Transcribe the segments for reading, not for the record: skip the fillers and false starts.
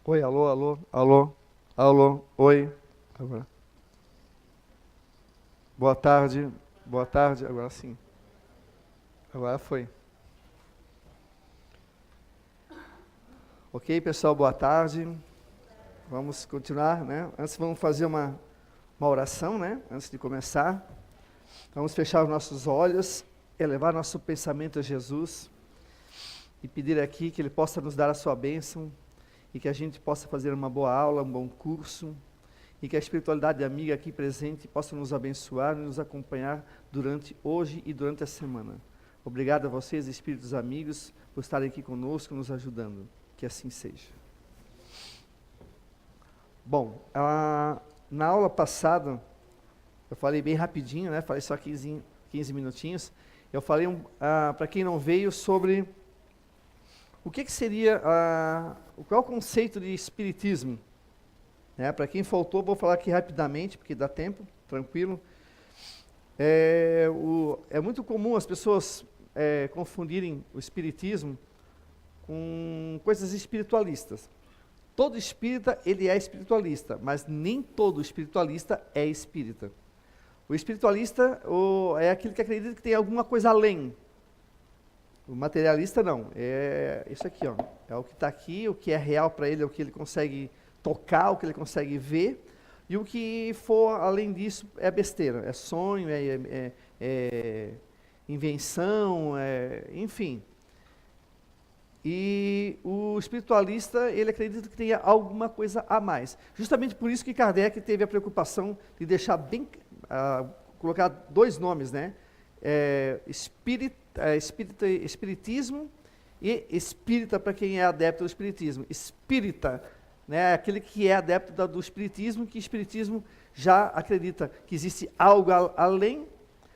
Oi, alô, alô, alô, alô, oi. Agora. Boa tarde, agora sim. Agora foi. Ok, pessoal, boa tarde. Vamos continuar, né? Antes vamos fazer uma oração, né? Antes de começar. Vamos fechar os nossos olhos, elevar nosso pensamento a Jesus e pedir aqui que Ele possa nos dar a sua bênção e que a gente possa fazer uma boa aula, um bom curso, e que a espiritualidade amiga aqui presente possa nos abençoar e nos acompanhar durante hoje e durante a semana. Obrigado a vocês, espíritos amigos, por estarem aqui conosco, nos ajudando. Que assim seja. Bom, na aula passada, eu falei bem rapidinho, né? Falei só 15 minutinhos. Eu falei, para quem não veio, sobre o que seria, qual é o conceito de espiritismo. Para quem faltou, vou falar aqui rapidamente, porque dá tempo, tranquilo. É muito comum as pessoas confundirem o espiritismo com coisas espiritualistas. Todo espírita, ele é espiritualista, mas nem todo espiritualista é espírita. O espiritualista é aquele que acredita que tem alguma coisa além. O materialista não, é isso aqui, ó. É o que está aqui, o que é real para ele, é o que ele consegue tocar, o que ele consegue ver, e o que for além disso é besteira, é sonho, é invenção, enfim. E o espiritualista, ele acredita que tenha alguma coisa a mais. Justamente por isso que Kardec teve a preocupação de deixar bem, colocar dois nomes, né? Espiritismo e espírita, para quem é adepto ao espiritismo. Espírita, né, aquele que é adepto do espiritismo, que o espiritismo já acredita que existe algo além,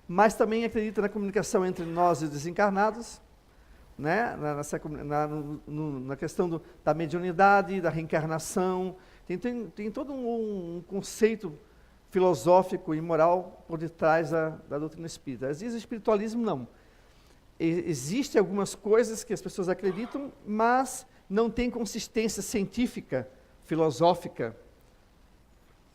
mas também acredita na comunicação entre nós e os desencarnados, né, na questão da mediunidade, da reencarnação. Tem todo um conceito filosófico e moral por detrás da doutrina espírita. Às vezes o espiritualismo não. Existem algumas coisas que as pessoas acreditam, mas não tem consistência científica, filosófica.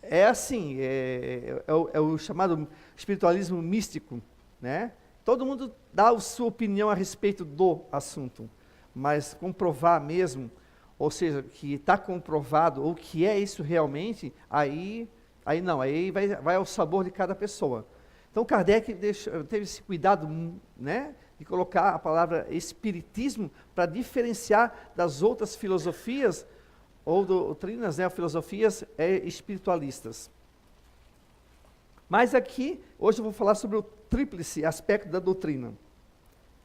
É assim, é o chamado espiritualismo místico, né? Todo mundo dá a sua opinião a respeito do assunto, mas comprovar mesmo, ou seja, que está comprovado, ou que é isso realmente, aí não, aí vai ao sabor de cada pessoa. Então Kardec teve esse cuidado, né, de colocar a palavra espiritismo para diferenciar das outras filosofias ou doutrinas, né, filosofias espiritualistas. Mas aqui, hoje eu vou falar sobre o tríplice aspecto da doutrina,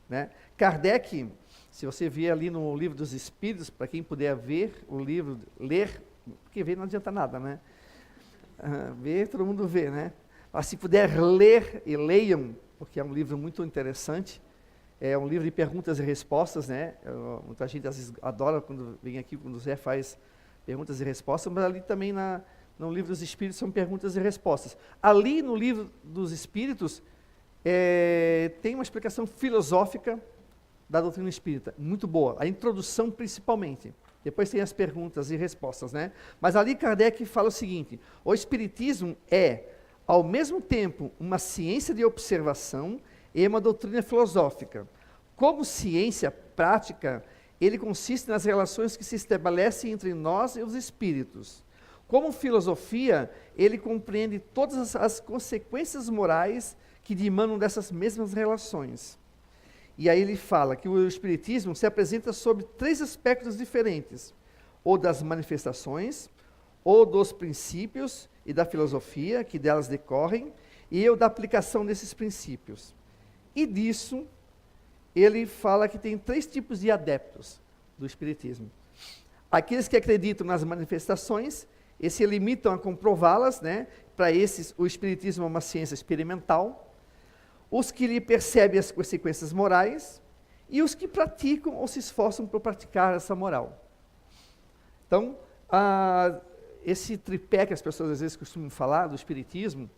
né? Kardec, se você ver ali no Livro dos Espíritos, para quem puder ver o livro, ler, porque ver não adianta nada, né? Ver, todo mundo vê, né? Mas se puder ler, e leiam, porque é um livro muito interessante, é um livro de perguntas e respostas, né? Muita gente às vezes adora quando vem aqui, quando o Zé faz perguntas e respostas, mas ali também no Livro dos Espíritos são perguntas e respostas. Ali no Livro dos Espíritos tem uma explicação filosófica da doutrina espírita, muito boa, a introdução principalmente. Depois tem as perguntas e respostas, né? Mas ali Kardec fala o seguinte: o espiritismo é, ao mesmo tempo, uma ciência de observação e uma doutrina filosófica. Como ciência prática, ele consiste nas relações que se estabelecem entre nós e os espíritos. Como filosofia, ele compreende todas as consequências morais que dimanam dessas mesmas relações. E aí ele fala que o espiritismo se apresenta sob três aspectos diferentes: ou das manifestações, ou dos princípios e da filosofia que delas decorrem, e ou da aplicação desses princípios. E disso, ele fala que tem três tipos de adeptos do espiritismo. Aqueles que acreditam nas manifestações e se limitam a comprová-las, né? Para esses, o espiritismo é uma ciência experimental. Os que lhe percebem as consequências morais e os que praticam ou se esforçam por praticar essa moral. Então, esse tripé que as pessoas às vezes costumam falar do espiritismo,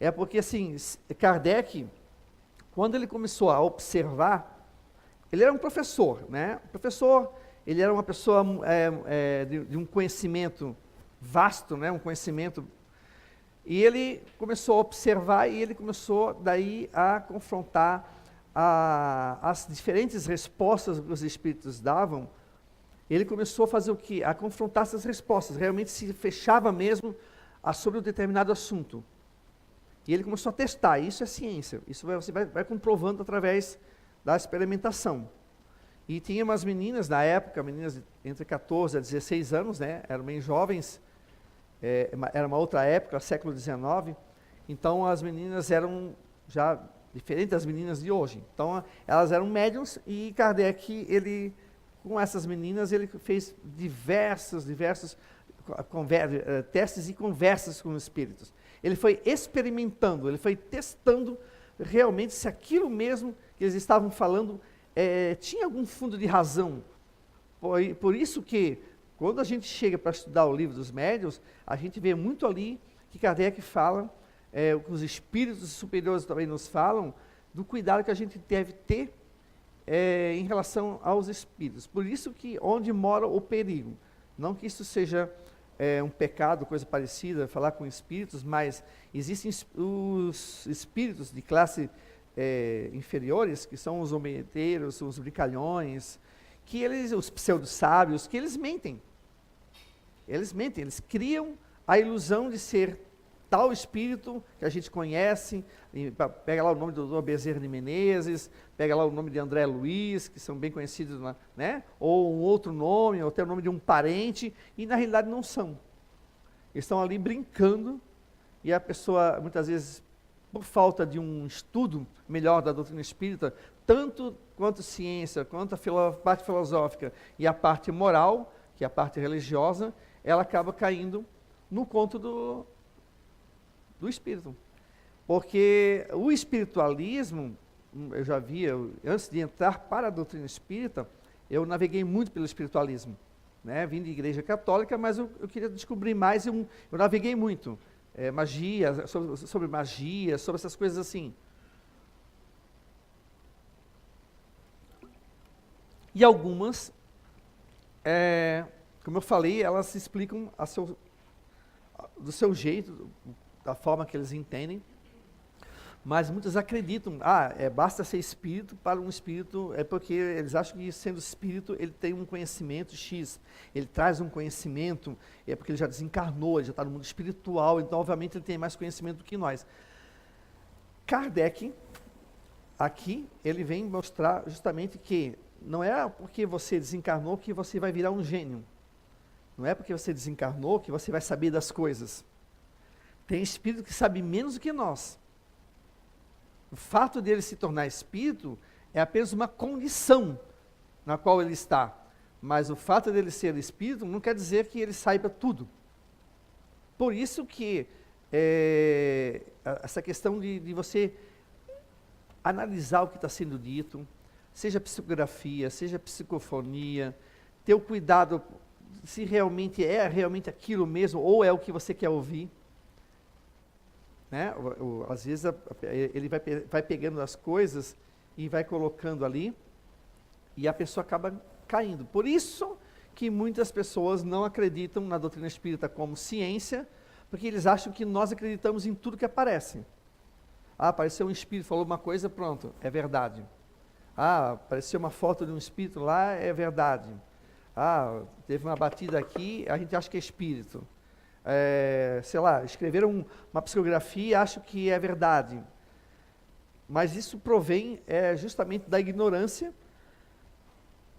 é porque assim, Kardec, quando ele começou a observar, ele era um professor, né? Professor, ele era uma pessoa de um conhecimento vasto, né, um conhecimento. E ele começou a observar e ele começou daí a confrontar as diferentes respostas que os espíritos davam. Ele começou a fazer o quê? A confrontar essas respostas, realmente se fechava mesmo sobre um determinado assunto. E ele começou a testar, isso é ciência, isso você vai comprovando através da experimentação. E tinha umas meninas na época, meninas entre 14 a 16 anos, né, eram bem jovens, era uma outra época, século XIX, então as meninas eram já diferentes das meninas de hoje. Então elas eram médiums e Kardec, com essas meninas, ele fez diversos testes e conversas com os espíritos. Ele foi experimentando, ele foi testando realmente se aquilo mesmo que eles estavam falando tinha algum fundo de razão. Por isso que, quando a gente chega para estudar o livro dos médiuns, a gente vê muito ali que Kardec fala, que os espíritos superiores também nos falam, do cuidado que a gente deve ter em relação aos espíritos. Por isso que onde mora o perigo. Não que isso seja um pecado, coisa parecida, falar com espíritos, mas existem os espíritos de classe inferiores, que são os homeneteiros, os brincalhões, os pseudo-sábios, que eles mentem. Eles mentem, eles criam a ilusão de ser tal espírito que a gente conhece, pega lá o nome do Dr. Bezerra de Menezes, pega lá o nome de André Luiz, que são bem conhecidos, né? Ou um outro nome, ou até o nome de um parente, e na realidade não são. Eles estão ali brincando, e a pessoa, muitas vezes, por falta de um estudo melhor da doutrina espírita, tanto quanto ciência, quanto a parte filosófica e a parte moral, que é a parte religiosa, ela acaba caindo no conto do espírito. Porque o espiritualismo, eu já via, antes de entrar para a doutrina espírita, eu naveguei muito pelo espiritualismo, né? Vim de igreja católica, mas eu queria descobrir mais, eu naveguei muito. Magia, sobre magia, sobre essas coisas assim. E algumas, como eu falei, elas se explicam do seu jeito, da forma que eles entendem, mas muitos acreditam, basta ser espírito para um espírito, porque eles acham que sendo espírito, ele tem um conhecimento X, ele traz um conhecimento, porque ele já desencarnou, ele já está no mundo espiritual, então obviamente ele tem mais conhecimento do que nós. Kardec, aqui, ele vem mostrar justamente que não é porque você desencarnou que você vai virar um gênio, não é porque você desencarnou que você vai saber das coisas. Tem espírito que sabe menos do que nós. O fato dele se tornar espírito é apenas uma condição na qual ele está. Mas o fato dele ser espírito não quer dizer que ele saiba tudo. Por isso que essa questão de você analisar o que está sendo dito, seja psicografia, seja psicofonia, ter o cuidado se realmente é realmente aquilo mesmo ou é o que você quer ouvir. Né? Às vezes ele vai pegando as coisas e vai colocando ali e a pessoa acaba caindo. Por isso que muitas pessoas não acreditam na doutrina espírita como ciência, porque eles acham que nós acreditamos em tudo que aparece. Apareceu um espírito, falou uma coisa, pronto, é verdade. Apareceu uma foto de um espírito lá, é verdade. Teve uma batida aqui, a gente acha que é espírito. Sei lá, escreveram uma psicografia e acham que é verdade. Mas isso provém justamente da ignorância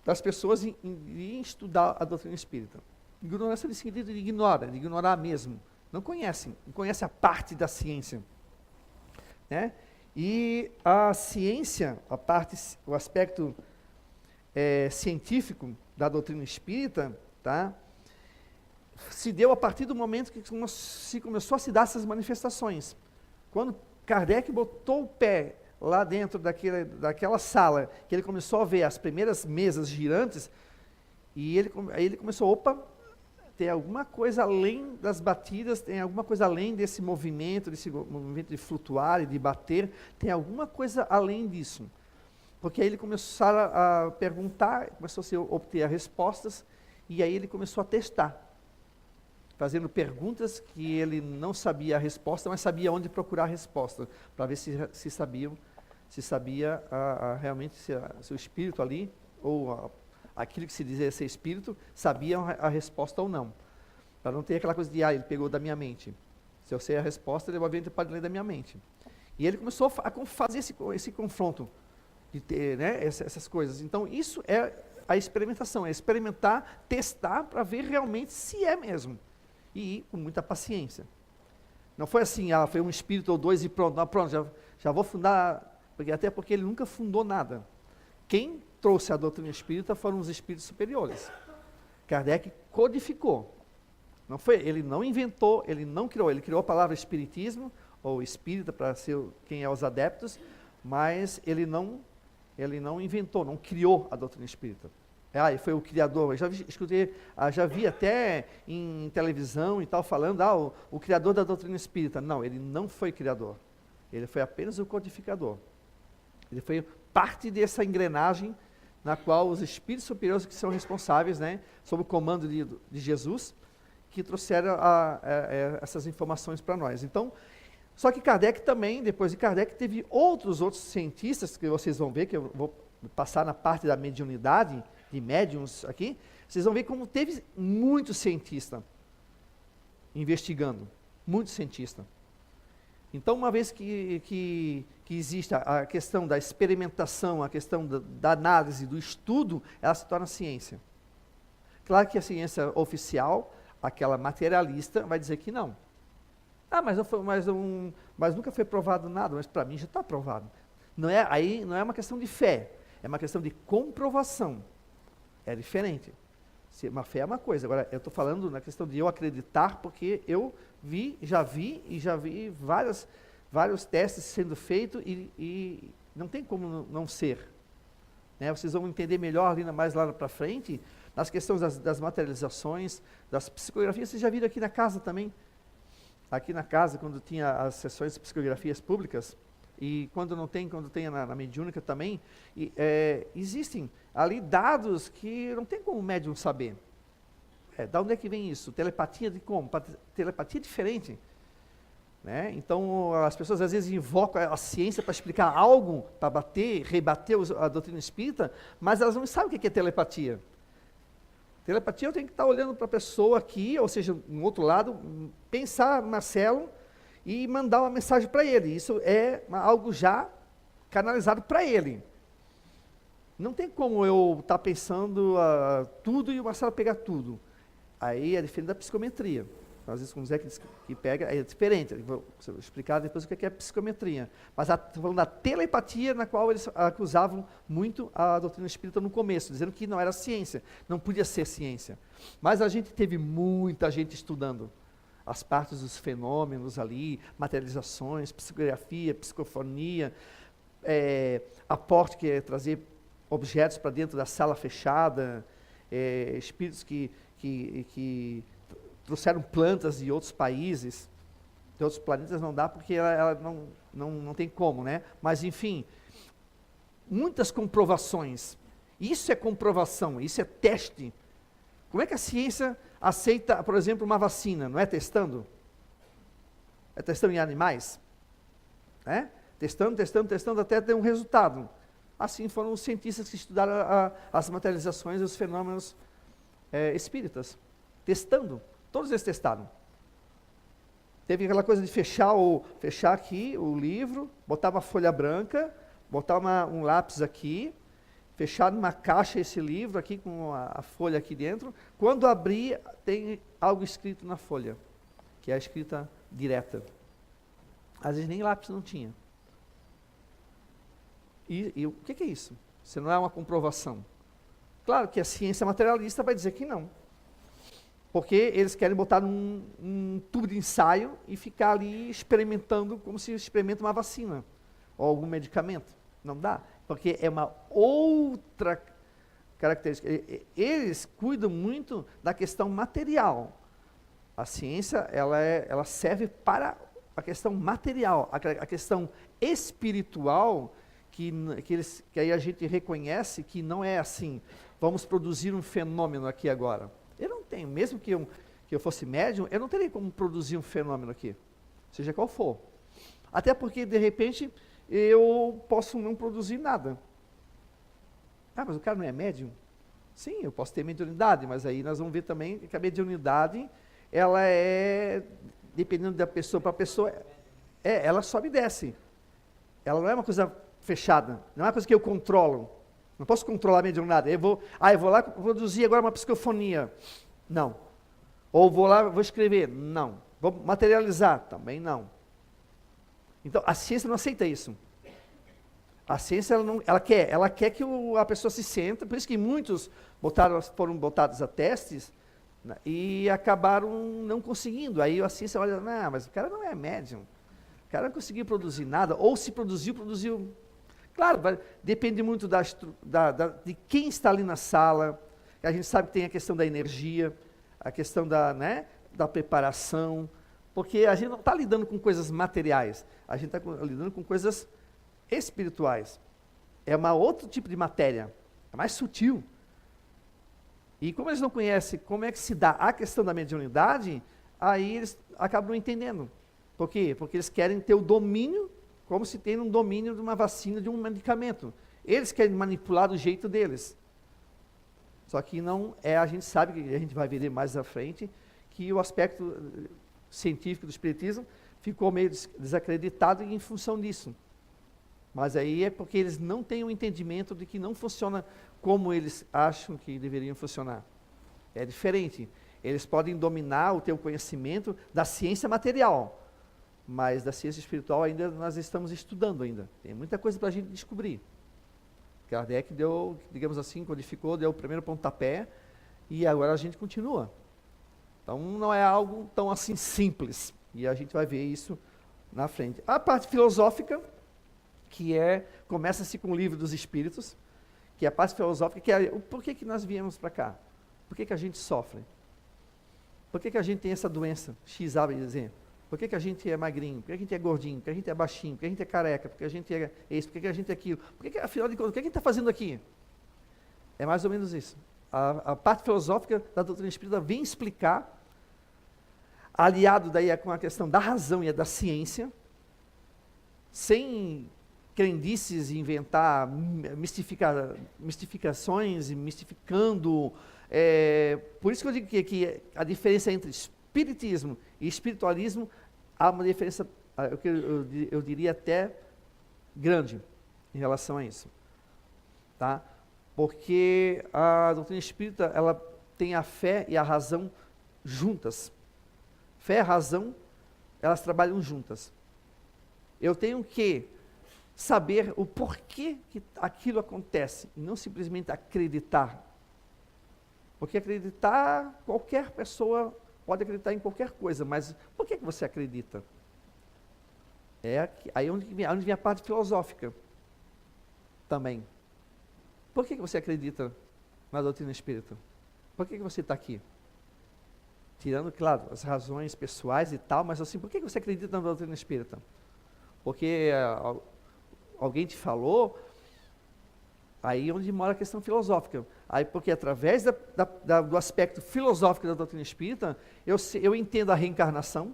das pessoas em estudar a doutrina espírita. Ignorância no sentido de ignorar mesmo. Não conhecem a parte da ciência. Né? E a ciência, o aspecto científico da doutrina espírita, tá? Se deu a partir do momento que se começou a se dar essas manifestações. Quando Kardec botou o pé lá dentro daquela sala, que ele começou a ver as primeiras mesas girantes, e aí ele começou, tem alguma coisa além das batidas, tem alguma coisa além desse movimento de flutuar e de bater, tem alguma coisa além disso. Porque aí ele começou a perguntar, começou a obter respostas, e aí ele começou a testar, fazendo perguntas que ele não sabia a resposta, mas sabia onde procurar a resposta, para ver se sabia realmente se o espírito ali, ou aquilo que se dizia ser espírito, sabia a resposta ou não. Para não ter aquela coisa de, ele pegou da minha mente. Se eu sei a resposta, ele pode ler da minha mente. E ele começou a fazer esse confronto, de ter, né, essas coisas. Então, isso é a experimentação, é experimentar, testar, para ver realmente se é mesmo. E ir com muita paciência. Não foi assim, foi um espírito ou dois e pronto, já vou fundar, até porque ele nunca fundou nada. Quem trouxe a doutrina espírita foram os espíritos superiores. Kardec codificou. Não foi, ele não inventou, ele não criou, ele criou a palavra espiritismo, ou espírita, para ser quem é os adeptos, mas ele não inventou, não criou a doutrina espírita. Ele foi o criador. Eu já vi até em televisão e tal, falando, o criador da doutrina espírita. Não, ele não foi criador. Ele foi apenas o codificador. Ele foi parte dessa engrenagem na qual os espíritos superiores que são responsáveis, né, sob o comando de Jesus, que trouxeram essas informações para nós. Então, só que Kardec também, depois de Kardec, teve outros cientistas, que vocês vão ver, que eu vou passar na parte da mediunidade, de médiums aqui, vocês vão ver como teve muito cientista investigando, muito cientista. Então, uma vez que existe a questão da experimentação, a questão da análise, do estudo, ela se torna ciência. Claro que a ciência oficial, aquela materialista, vai dizer que não. Mas nunca foi provado nada, mas para mim já está provado. Aí não é uma questão de fé, é uma questão de comprovação. É diferente. Uma fé é uma coisa, agora eu estou falando na questão de eu acreditar, porque eu já vi vários testes sendo feitos e não tem como não ser. Né? Vocês vão entender melhor mais lá para frente, nas questões das materializações, das psicografias. Vocês já viram aqui na casa também? Aqui na casa, quando tinha as sessões de psicografias públicas, e quando tem na mediúnica também, existem ali dados que não tem como o médium saber. Da onde é que vem isso? Telepatia de como? Telepatia diferente. Né? Então, as pessoas às vezes invocam a ciência para explicar algo, para rebater a doutrina espírita, mas elas não sabem o que é telepatia. Telepatia eu tenho que estar olhando para a pessoa aqui, ou seja, no outro lado, pensar Marcelo e mandar uma mensagem para ele. Isso é algo já canalizado para ele. Não tem como eu estar pensando tudo e o Marcelo pegar tudo. Aí é diferente da psicometria. Às vezes, como o Zé que pega, é diferente. Eu vou explicar depois o que é psicometria. Mas estou falando da telepatia, na qual eles acusavam muito a doutrina espírita no começo, dizendo que não era ciência, não podia ser ciência. Mas a gente teve muita gente estudando as partes dos fenômenos ali, materializações, psicografia, psicofonia, aporte, que é trazer objetos para dentro da sala fechada, espíritos que trouxeram plantas de outros países, de outros planetas não dá, porque ela não tem como, né? Mas, enfim, muitas comprovações. Isso é comprovação, isso é teste. Como é que a ciência aceita, por exemplo, uma vacina? Não é testando? É testando em animais? Testando até ter um resultado. Assim foram os cientistas que estudaram as materializações e os fenômenos espíritas. Testando. Todos eles testaram. Teve aquela coisa de fechar aqui o livro, botar uma folha branca, botar um lápis aqui, fechar numa caixa esse livro aqui com a folha aqui dentro. Quando abrir, tem algo escrito na folha, que é a escrita direta. Às vezes nem lápis não tinha. E o que é isso? Se não é uma comprovação. Claro que a ciência materialista vai dizer que não. Porque eles querem botar num tubo de ensaio e ficar ali experimentando como se experimenta uma vacina ou algum medicamento. Não dá, porque é uma outra característica. Eles cuidam muito da questão material. A ciência, ela serve para a questão material, a questão espiritual, que aí a gente reconhece que não é assim, vamos produzir um fenômeno aqui agora. Eu não tenho, mesmo que eu fosse médium, eu não teria como produzir um fenômeno aqui, seja qual for. Até porque, de repente, eu posso não produzir nada. Ah, mas o cara não é médium? Sim, eu posso ter mediunidade, mas aí nós vamos ver também que a mediunidade, ela é, dependendo da pessoa para pessoa, ela sobe e desce. Ela não é uma coisa fechada, não é uma coisa que eu controlo. Não posso controlar a mediunidade. Eu vou lá produzir agora uma psicofonia. Não. Ou vou lá, vou escrever. Não. Vou materializar. Também não. Então, a ciência não aceita isso. A ciência, ela quer que a pessoa se senta, por isso que muitos foram botados a testes, né, e acabaram não conseguindo. Aí a ciência olha, não, mas o cara não é médium. O cara não conseguiu produzir nada, ou se produziu. Claro, depende muito de quem está ali na sala, que a gente sabe que tem a questão da energia, a questão da preparação, porque a gente não está lidando com coisas materiais, a gente está lidando com coisas espirituais. É outro tipo de matéria, é mais sutil. E como eles não conhecem como é que se dá a questão da mediunidade, aí eles acabam não entendendo. Por quê? Porque eles querem ter o domínio, como se tem um domínio de uma vacina, de um medicamento. Eles querem manipular do jeito deles. Só que não é, a gente sabe, que a gente vai ver mais à frente, que o aspecto científico do espiritismo ficou meio desacreditado em função disso. Mas aí é porque eles não têm o entendimento de que não funciona como eles acham que deveriam funcionar. É diferente. Eles podem dominar o teu conhecimento da ciência material, mas da ciência espiritual ainda nós estamos estudando ainda. Tem muita coisa para a gente descobrir. Kardec deu, digamos assim, codificou, deu o primeiro pontapé, e agora a gente continua. Então não é algo tão assim simples, e a gente vai ver isso na frente. A parte filosófica, começa-se com o Livro dos Espíritos, que é a parte filosófica, que é por que nós viemos para cá? Por que a gente sofre? Por que a gente tem essa doença? X, A, B, Z. Por que a gente é magrinho? Por que a gente é gordinho? Por que a gente é baixinho? Por que a gente é careca? Por que a gente é isso? Por que a gente é aquilo? Afinal de contas, o que a gente está fazendo aqui? É mais ou menos isso. A parte filosófica da doutrina espírita vem explicar, aliado daí com a questão da razão e da ciência, sem crendices e inventar mistificações e mistificando. Por isso que eu digo que a diferença entre espiritismo e espiritualismo, há uma diferença, eu diria até grande em relação a isso. Tá? Porque a doutrina espírita, ela tem a fé e a razão juntas. Fé e razão, elas trabalham juntas. Eu tenho que saber o porquê que aquilo acontece, e não simplesmente acreditar. Porque acreditar, qualquer pessoa pode acreditar em qualquer coisa, mas por que você acredita? Aí onde vem a parte filosófica também. Por que você acredita na doutrina espírita? Por que você está aqui? Tirando, claro, as razões pessoais e tal, mas assim, por que você acredita na doutrina espírita? Porque alguém te falou, aí onde mora a questão filosófica. Aí, porque através do aspecto filosófico da doutrina espírita, eu entendo a reencarnação,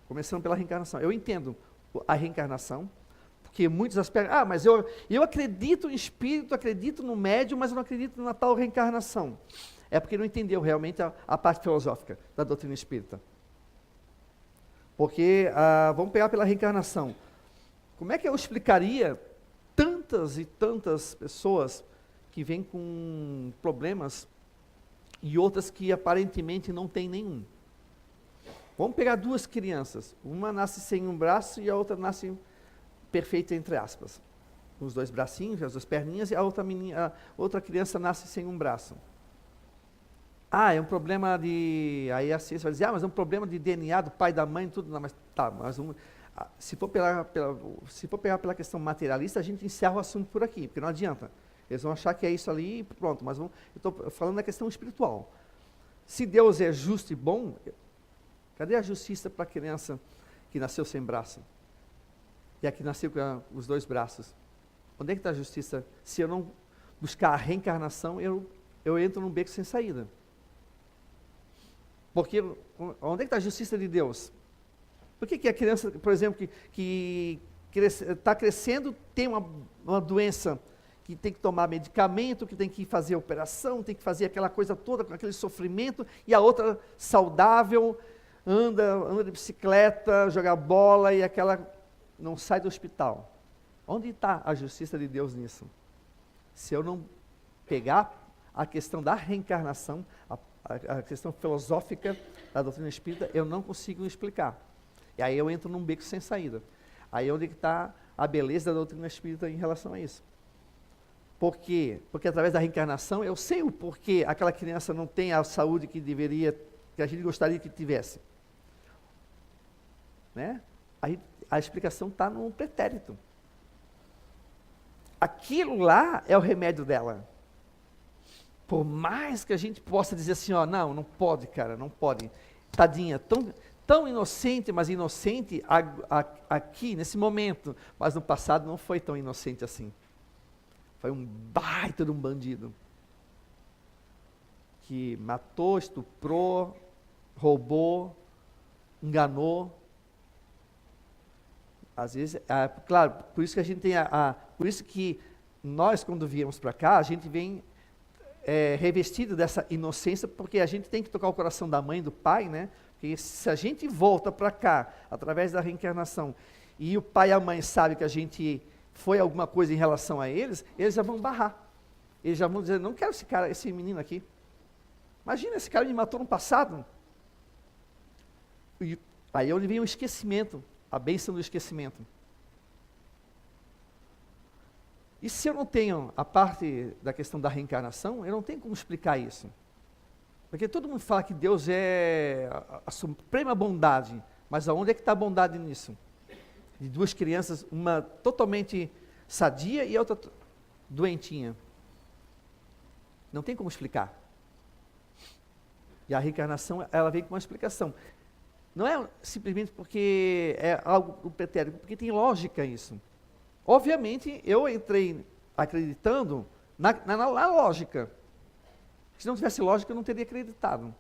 começando pela reencarnação. Eu entendo a reencarnação, porque muitos aspectos, mas eu acredito em espírito, acredito no médium, mas eu não acredito na tal reencarnação. É porque não entendeu realmente a parte filosófica da doutrina espírita. Porque, vamos pegar pela reencarnação. Como é que eu explicaria tantas e tantas pessoas que vêm com problemas e outras que aparentemente não têm nenhum? Vamos pegar duas crianças. Uma nasce sem um braço e a outra nasce perfeita, entre aspas. Com os dois bracinhos, as duas perninhas, e a outra criança nasce sem um braço. É um problema de... Aí a ciência vai dizer, mas é um problema de DNA do pai, da mãe, tudo. Não, mas tá, se for pegar pela questão materialista, a gente encerra o assunto por aqui, porque não adianta. Eles vão achar que é isso ali e pronto, mas eu estou falando da questão espiritual. Se Deus é justo e bom, cadê a justiça para a criança que nasceu sem braço? E a que nasceu com os dois braços? Onde é que está a justiça? Se eu não buscar a reencarnação, eu entro num beco sem saída. Porque onde é que está a justiça de Deus? Por que a criança, por exemplo, que está crescendo, tem uma doença, que tem que tomar medicamento, que tem que fazer operação, tem que fazer aquela coisa toda, com aquele sofrimento, e a outra saudável, anda de bicicleta, joga bola, e aquela não sai do hospital. Onde está a justiça de Deus nisso? Se eu não pegar a questão da reencarnação, a questão filosófica da doutrina espírita, eu não consigo explicar. E aí eu entro num beco sem saída. Aí é onde está a beleza da doutrina espírita em relação a isso. Por quê? Porque através da reencarnação eu sei o porquê aquela criança não tem a saúde que deveria, que a gente gostaria que tivesse. Né? Aí a explicação está no pretérito. Aquilo lá é o remédio dela. Por mais que a gente possa dizer assim, ó, não pode, cara, não pode. Tadinha, tão inocente, mas inocente aqui, nesse momento. Mas no passado não foi tão inocente assim. Foi um baita de um bandido. Que matou, estuprou, roubou, enganou. Às vezes, claro, por isso que a gente tem por isso que nós, quando viemos para cá, a gente vem revestido dessa inocência, porque a gente tem que tocar o coração da mãe e do pai, né? Porque se a gente volta para cá, através da reencarnação, e o pai e a mãe sabem que a gente foi alguma coisa em relação a eles, eles já vão barrar. Eles já vão dizer, não quero esse menino aqui. Imagina, esse cara me matou no passado. E aí é onde vem o esquecimento, a bênção do esquecimento. E se eu não tenho a parte da questão da reencarnação, eu não tenho como explicar isso. Porque todo mundo fala que Deus é a suprema bondade, mas aonde é que está a bondade nisso? De duas crianças, uma totalmente sadia e a outra doentinha. Não tem como explicar. E a reencarnação, ela vem com uma explicação. Não é simplesmente porque é algo do pretérito, porque tem lógica isso. Obviamente, eu entrei acreditando na lógica. Se não tivesse lógica, eu não teria acreditado.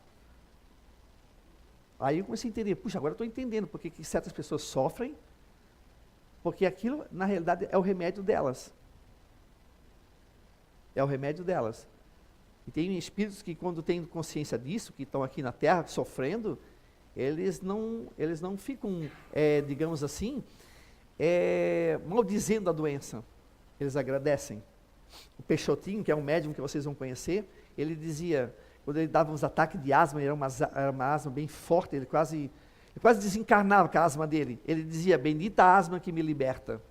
Aí eu comecei a entender, puxa, agora eu estou entendendo porque que certas pessoas sofrem, porque aquilo, na realidade, é o remédio delas. É o remédio delas. E tem espíritos que, quando têm consciência disso, que estão aqui na Terra sofrendo, eles não ficam, digamos assim, maldizendo a doença. Eles agradecem. O Peixotinho, que é um médium que vocês vão conhecer, ele dizia, quando ele dava uns ataques de asma, era uma asma bem forte, ele quase desencarnava com a asma dele. Ele dizia, bendita a asma que me liberta.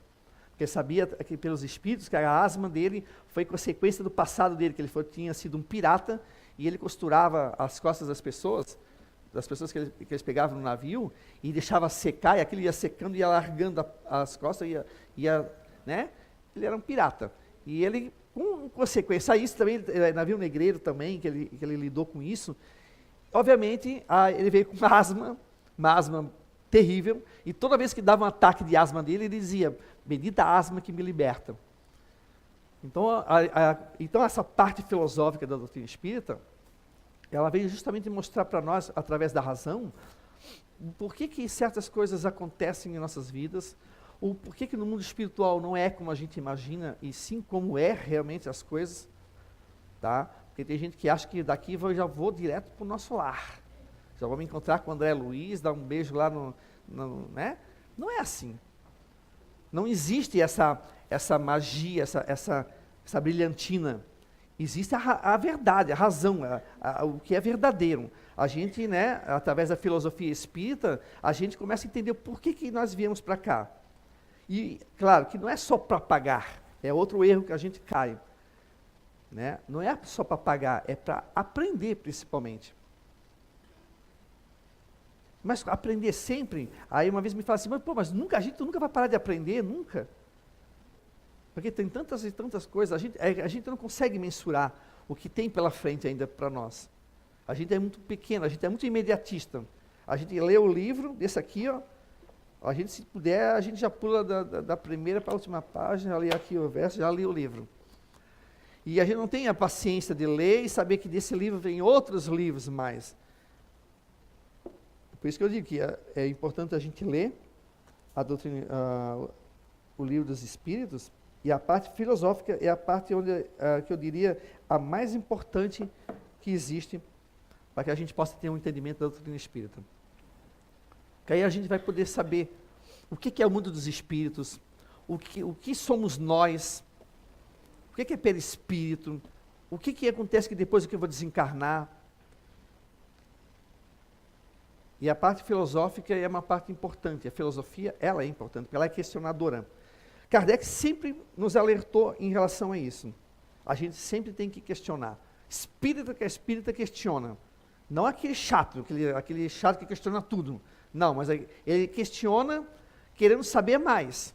Porque sabia que pelos espíritos que a asma dele foi consequência do passado dele, que ele tinha sido um pirata, e ele costurava as costas das pessoas que eles pegavam no navio, e deixava secar, e aquilo ia secando, ia largando as costas, né? Ele era um pirata. E ele, com consequência a isso, também, navio negreiro também, que ele lidou com isso, obviamente, ele veio com uma asma terrível, e toda vez que dava um ataque de asma dele, ele dizia, bendita a asma que me liberta. Então, então essa parte filosófica da doutrina espírita, ela veio justamente mostrar para nós, através da razão, por que certas coisas acontecem em nossas vidas, ou por que no mundo espiritual não é como a gente imagina, e sim como é realmente as coisas, tá? Porque tem gente que acha que daqui eu já vou direto para o nosso lar, já vou me encontrar com o André Luiz, dar um beijo lá né? Não é assim. Não existe essa magia, essa brilhantina. Existe a verdade, a razão, o que é verdadeiro. A gente, né, através da filosofia espírita, a gente começa a entender por que nós viemos para cá. E, claro, que não é só para pagar, é outro erro que a gente cai. Né? Não é só para pagar, é para aprender, principalmente. Mas aprender sempre, aí uma vez me fala assim, mas a gente nunca vai parar de aprender, nunca. Porque tem tantas e tantas coisas, a gente não consegue mensurar o que tem pela frente ainda para nós. A gente é muito pequeno, a gente é muito imediatista. A gente lê o livro, desse aqui, ó, A gente, se puder, a gente já pula da primeira para a última página, lê aqui o verso, já lê o livro. E a gente não tem a paciência de ler e saber que desse livro vem outros livros mais. Por isso que eu digo que é importante a gente ler a doutrina, o livro dos Espíritos, e a parte filosófica é a parte onde, que eu diria, a mais importante que existe para que a gente possa ter um entendimento da doutrina espírita. Que aí a gente vai poder saber o que é o mundo dos espíritos, o que somos nós, o que é perispírito, o que acontece que depois que eu vou desencarnar. E a parte filosófica é uma parte importante. A filosofia, ela é importante, porque ela é questionadora. Kardec sempre nos alertou em relação a isso. A gente sempre tem que questionar. Espírita questiona. Não aquele chato, aquele chato que questiona tudo. Não, mas ele questiona querendo saber mais.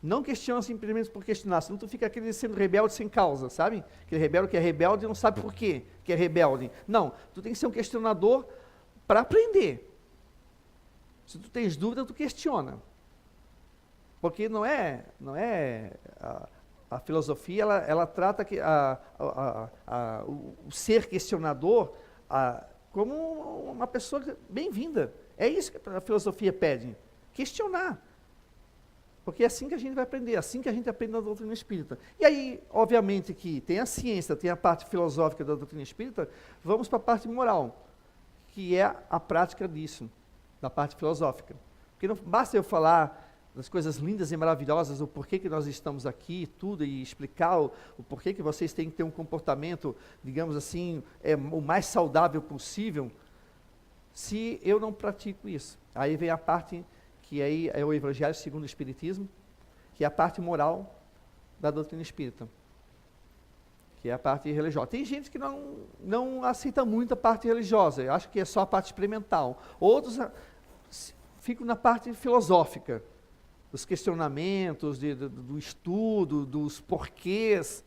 Não questiona simplesmente por questionar, senão tu fica aquele sendo rebelde sem causa, sabe? Aquele rebelde que é rebelde e não sabe por quê que é rebelde. Não, tu tem que ser um questionador para aprender. Se tu tens dúvida, tu questiona. Porque não é a filosofia, ela trata que o ser questionador como uma pessoa bem-vinda. É isso que a filosofia pede, questionar. Porque é assim que a gente vai aprender, é assim que a gente aprende na doutrina espírita. E aí, obviamente que tem a ciência, tem a parte filosófica da doutrina espírita, vamos para a parte moral, que é a prática disso, da parte filosófica. Porque não basta eu falar das coisas lindas e maravilhosas, o porquê que nós estamos aqui, tudo, e explicar o porquê que vocês têm que ter um comportamento, digamos assim, o mais saudável possível, se eu não pratico isso. Aí vem a parte que aí é o Evangelho segundo o Espiritismo, que é a parte moral da doutrina espírita, que é a parte religiosa. Tem gente que não aceita muito a parte religiosa, acha que é só a parte experimental. Outros ficam na parte filosófica, dos questionamentos, do estudo, dos porquês,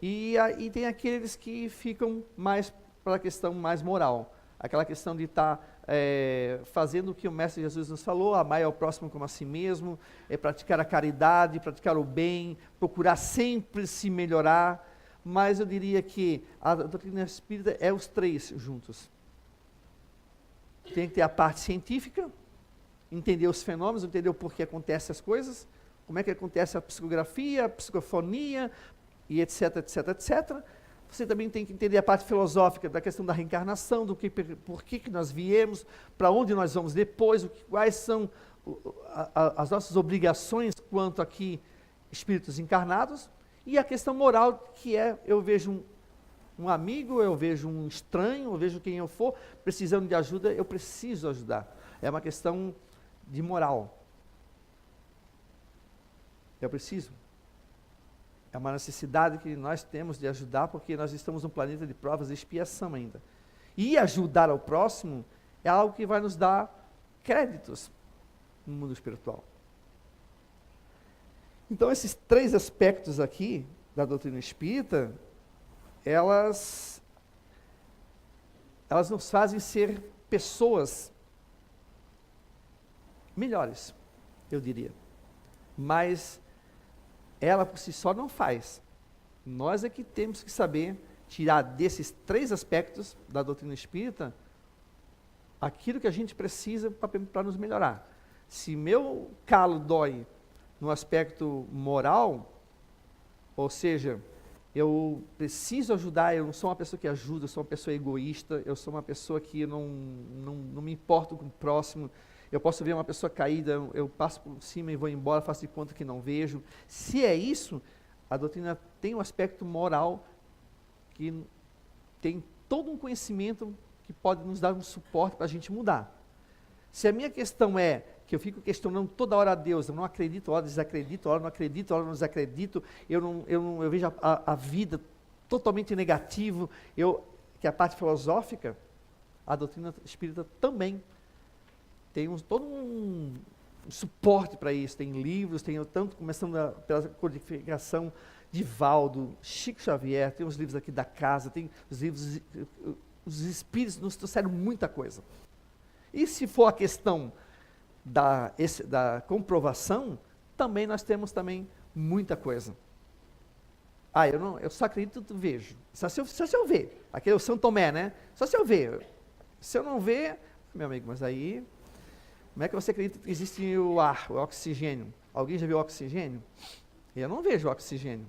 e tem aqueles que ficam mais para a questão mais moral, aquela questão de estar fazendo o que o Mestre Jesus nos falou, amar ao próximo como a si mesmo, praticar a caridade, praticar o bem, procurar sempre se melhorar, mas eu diria que a doutrina espírita é os três juntos. Tem que ter a parte científica, entender os fenômenos, entender o porquê acontecem as coisas, como é que acontece a psicografia, a psicofonia, e etc, etc, etc. Você também tem que entender a parte filosófica da questão da reencarnação, por que nós viemos, para onde nós vamos depois, quais são as nossas obrigações quanto aqui espíritos encarnados, e a questão moral, que eu vejo um amigo, eu vejo um estranho, eu vejo quem eu for, precisando de ajuda, eu preciso ajudar. É uma questão de moral. Eu preciso. É uma necessidade que nós temos de ajudar, porque nós estamos num planeta de provas e expiação ainda. E ajudar ao próximo é algo que vai nos dar créditos no mundo espiritual. Então, esses três aspectos aqui da doutrina espírita, elas nos fazem ser pessoas melhores, eu diria. Mas ela por si só não faz. Nós é que temos que saber tirar desses três aspectos da doutrina espírita aquilo que a gente precisa para nos melhorar. Se meu calo dói no aspecto moral, ou seja, eu preciso ajudar, eu não sou uma pessoa que ajuda, eu sou uma pessoa egoísta, eu sou uma pessoa que não me importo com o próximo. Eu posso ver uma pessoa caída, eu passo por cima e vou embora, faço de conta que não vejo. Se é isso, a doutrina tem um aspecto moral que tem todo um conhecimento que pode nos dar um suporte para a gente mudar. Se a minha questão é que eu fico questionando toda hora a Deus, eu não acredito, hora desacredito, hora não acredito, hora não desacredito, eu vejo a vida totalmente negativo, que é a parte filosófica, a doutrina espírita também tem todo um suporte para isso, tem livros, tem tanto, começando pela codificação de Valdo, Chico Xavier, tem os livros aqui da casa, tem os livros, os espíritos nos trouxeram muita coisa. E se for a questão da comprovação, também nós temos também muita coisa. Ah, eu só acredito que vejo. Só se eu ver. Aqui é o São Tomé, né? Só se eu ver. Se eu não ver, meu amigo, mas aí, como é que você acredita que existe o ar, o oxigênio? Alguém já viu o oxigênio? Eu não vejo o oxigênio,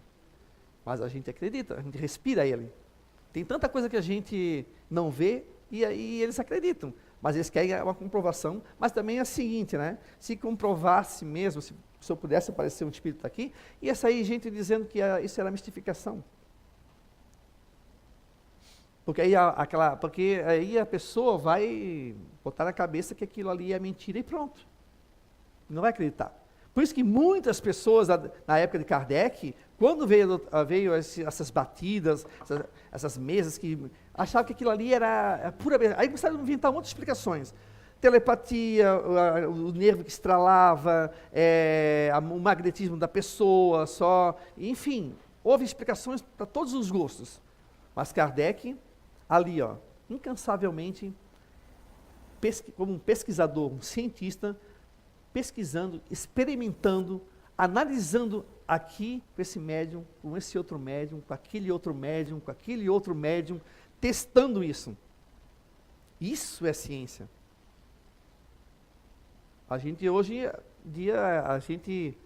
mas a gente acredita, a gente respira ele. Tem tanta coisa que a gente não vê e aí eles acreditam, mas eles querem uma comprovação. Mas também é o seguinte, né? Se comprovasse mesmo, se eu pudesse aparecer um espírito aqui, ia sair gente dizendo que isso era mistificação. Porque aí a pessoa vai botar na cabeça que aquilo ali é mentira e pronto. Não vai acreditar. Por isso que muitas pessoas, na época de Kardec, quando veio essas batidas, essas mesas, que achavam que aquilo ali era pura... Aí começaram a inventar muitas explicações. Telepatia, o nervo que estralava, o magnetismo da pessoa, enfim, houve explicações para todos os gostos. Mas Kardec, ali, incansavelmente, como um pesquisador, um cientista, pesquisando, experimentando, analisando aqui com esse médium, com esse outro médium, com aquele outro médium, com aquele outro médium, testando isso. Isso é ciência. A gente hoje a gente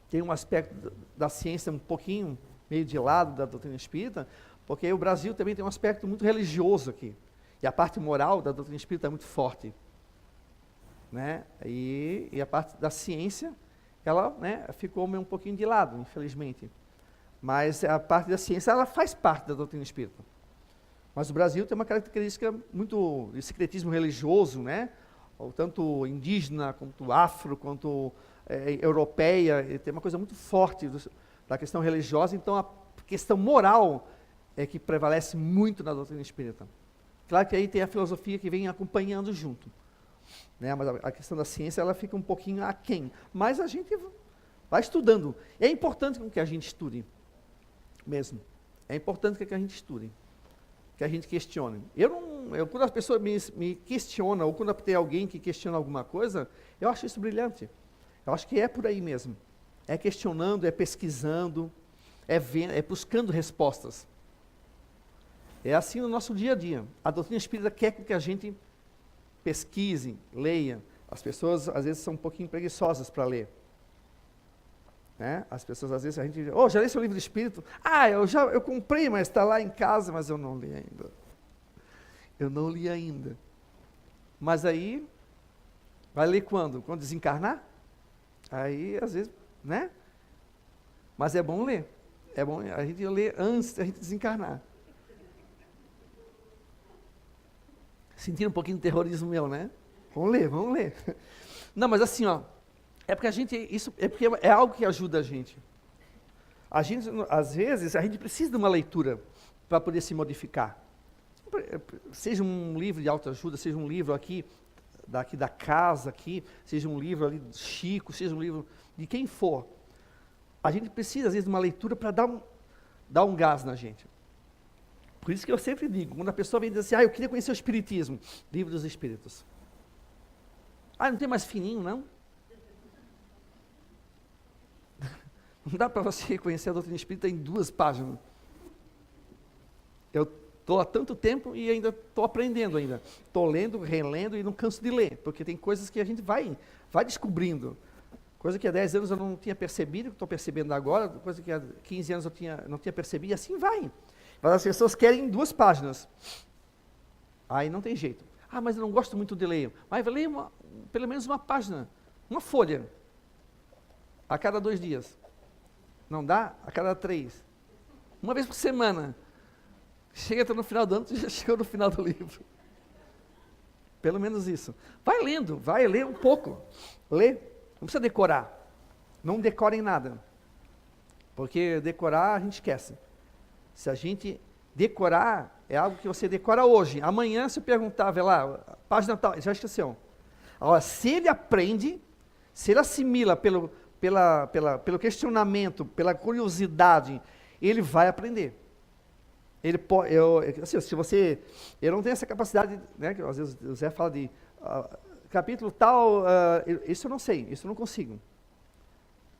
tem um aspecto da ciência um pouquinho meio de lado da doutrina espírita, porque o Brasil também tem um aspecto muito religioso aqui. E a parte moral da doutrina espírita é muito forte. Né? E a parte da ciência, ela, né, ficou meio um pouquinho de lado, infelizmente. Mas a parte da ciência, ela faz parte da doutrina espírita. Mas o Brasil tem uma característica muito de secretismo religioso, né? Tanto indígena, quanto afro, quanto europeia, tem uma coisa muito forte da questão religiosa, então a questão moral é que prevalece muito na doutrina espírita. Claro que aí tem a filosofia que vem acompanhando junto. Né, mas a questão da ciência, ela fica um pouquinho aquém. Mas a gente vai estudando. É importante que a gente estude, mesmo. É importante que a gente estude, que a gente questione. Quando as pessoas me questionam, ou quando tem alguém que questiona alguma coisa, eu acho isso brilhante. Eu acho que é por aí mesmo. É questionando, é pesquisando, é buscando respostas. É assim no nosso dia a dia. A doutrina espírita quer que a gente pesquise, leia. As pessoas, às vezes, são um pouquinho preguiçosas para ler. Né? As pessoas, às vezes, a gente diz, já li seu livro de espírito? Eu comprei, mas está lá em casa, mas eu não li ainda. Eu não li ainda. Mas aí, vai ler quando? Quando desencarnar? Aí, às vezes, né? Mas é bom ler. É bom a gente ler antes da gente desencarnar. Sentindo um pouquinho de terrorismo meu, né? Vamos ler. Não, mas assim, é porque é algo que ajuda a gente. A gente, às vezes, a gente precisa de uma leitura para poder se modificar. Seja um livro de autoajuda, seja um livro aqui da casa, seja um livro ali do Chico, seja um livro de quem for. A gente precisa, às vezes, de uma leitura para dar um gás na gente. Por isso que eu sempre digo, quando a pessoa vem dizer assim, eu queria conhecer o Espiritismo, Livro dos Espíritos. Não tem mais fininho, não? Não dá para você conhecer a doutrina espírita em 2 páginas. Eu estou há tanto tempo e ainda estou aprendendo ainda. Estou lendo, relendo e não canso de ler, porque tem coisas que a gente vai descobrindo. Coisa que há 10 anos eu não tinha percebido, que estou percebendo agora, coisa que há 15 anos não tinha percebido, e assim vai. Mas as pessoas querem 2 páginas. Aí não tem jeito. Mas eu não gosto muito de ler. Mas vai ler pelo menos uma página, uma folha, a cada 2 dias. Não dá? A cada 3. Uma vez por semana. Chega até no final do ano, tu já chegou no final do livro. Pelo menos isso. Vai lendo, vai ler um pouco. Lê. Não precisa decorar. Não decorem nada. Porque decorar a gente esquece. Se a gente decorar, é algo que você decora hoje. Amanhã, se eu perguntar, vê lá, página tal, já esqueceu. Agora, se ele aprende, se ele assimila pelo questionamento, pela curiosidade, ele vai aprender. Ele eu não tenho essa capacidade, né, que às vezes o Zé fala de capítulo tal, isso eu não sei, isso eu não consigo.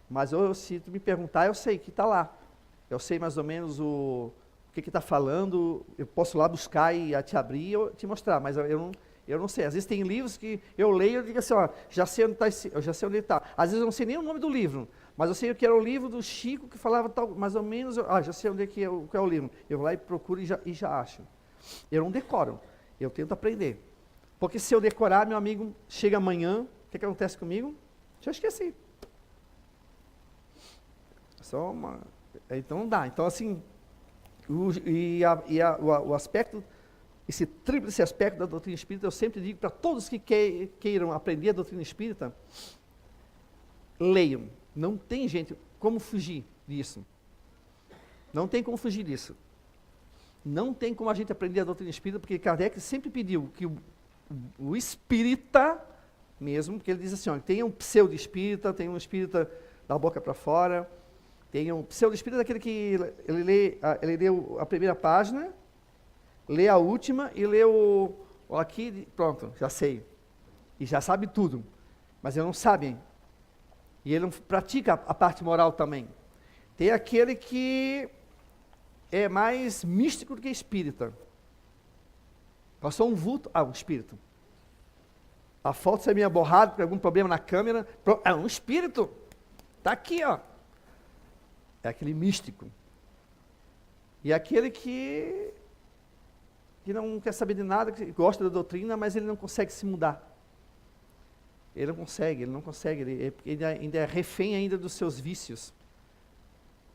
Mas se tu me perguntar, eu sei que está lá. Eu sei mais ou menos o que está falando, eu posso lá buscar e te abrir e te mostrar, mas eu não sei. Às vezes tem livros que eu leio e digo assim, ó, já sei onde está, eu já sei onde está. Às vezes eu não sei nem o nome do livro, mas eu sei que era o livro do Chico que falava tal, mais ou menos, já sei onde é que é qual é o livro. Eu vou lá e procuro e já acho. Eu não decoro, eu tento aprender. Porque se eu decorar, meu amigo, chega amanhã, o que acontece comigo? Já esqueci. Então não dá. Então assim, o aspecto, esse tríplice aspecto da doutrina espírita, eu sempre digo para todos que queiram aprender a doutrina espírita, leiam. Não tem, gente, como fugir disso. Não tem como fugir disso. Não tem como a gente aprender a doutrina espírita, porque Kardec sempre pediu que o espírita mesmo, porque ele diz assim, ó, tem um pseudo-espírita, tem um espírita da boca para fora, tem um pseudo-espírita daquele que ele lê a primeira página, lê a última e lê aqui, pronto, já sei. E já sabe tudo, mas ele não sabe. E ele não pratica a parte moral também. Tem aquele que é mais místico do que espírita. Passou um vulto, um espírito. A foto sai meio borrada por algum problema na câmera, é um espírito. Está aqui, ó. É aquele místico. E aquele que não quer saber de nada, que gosta da doutrina, mas ele não consegue se mudar. Ele não consegue, ele ainda é refém ainda dos seus vícios,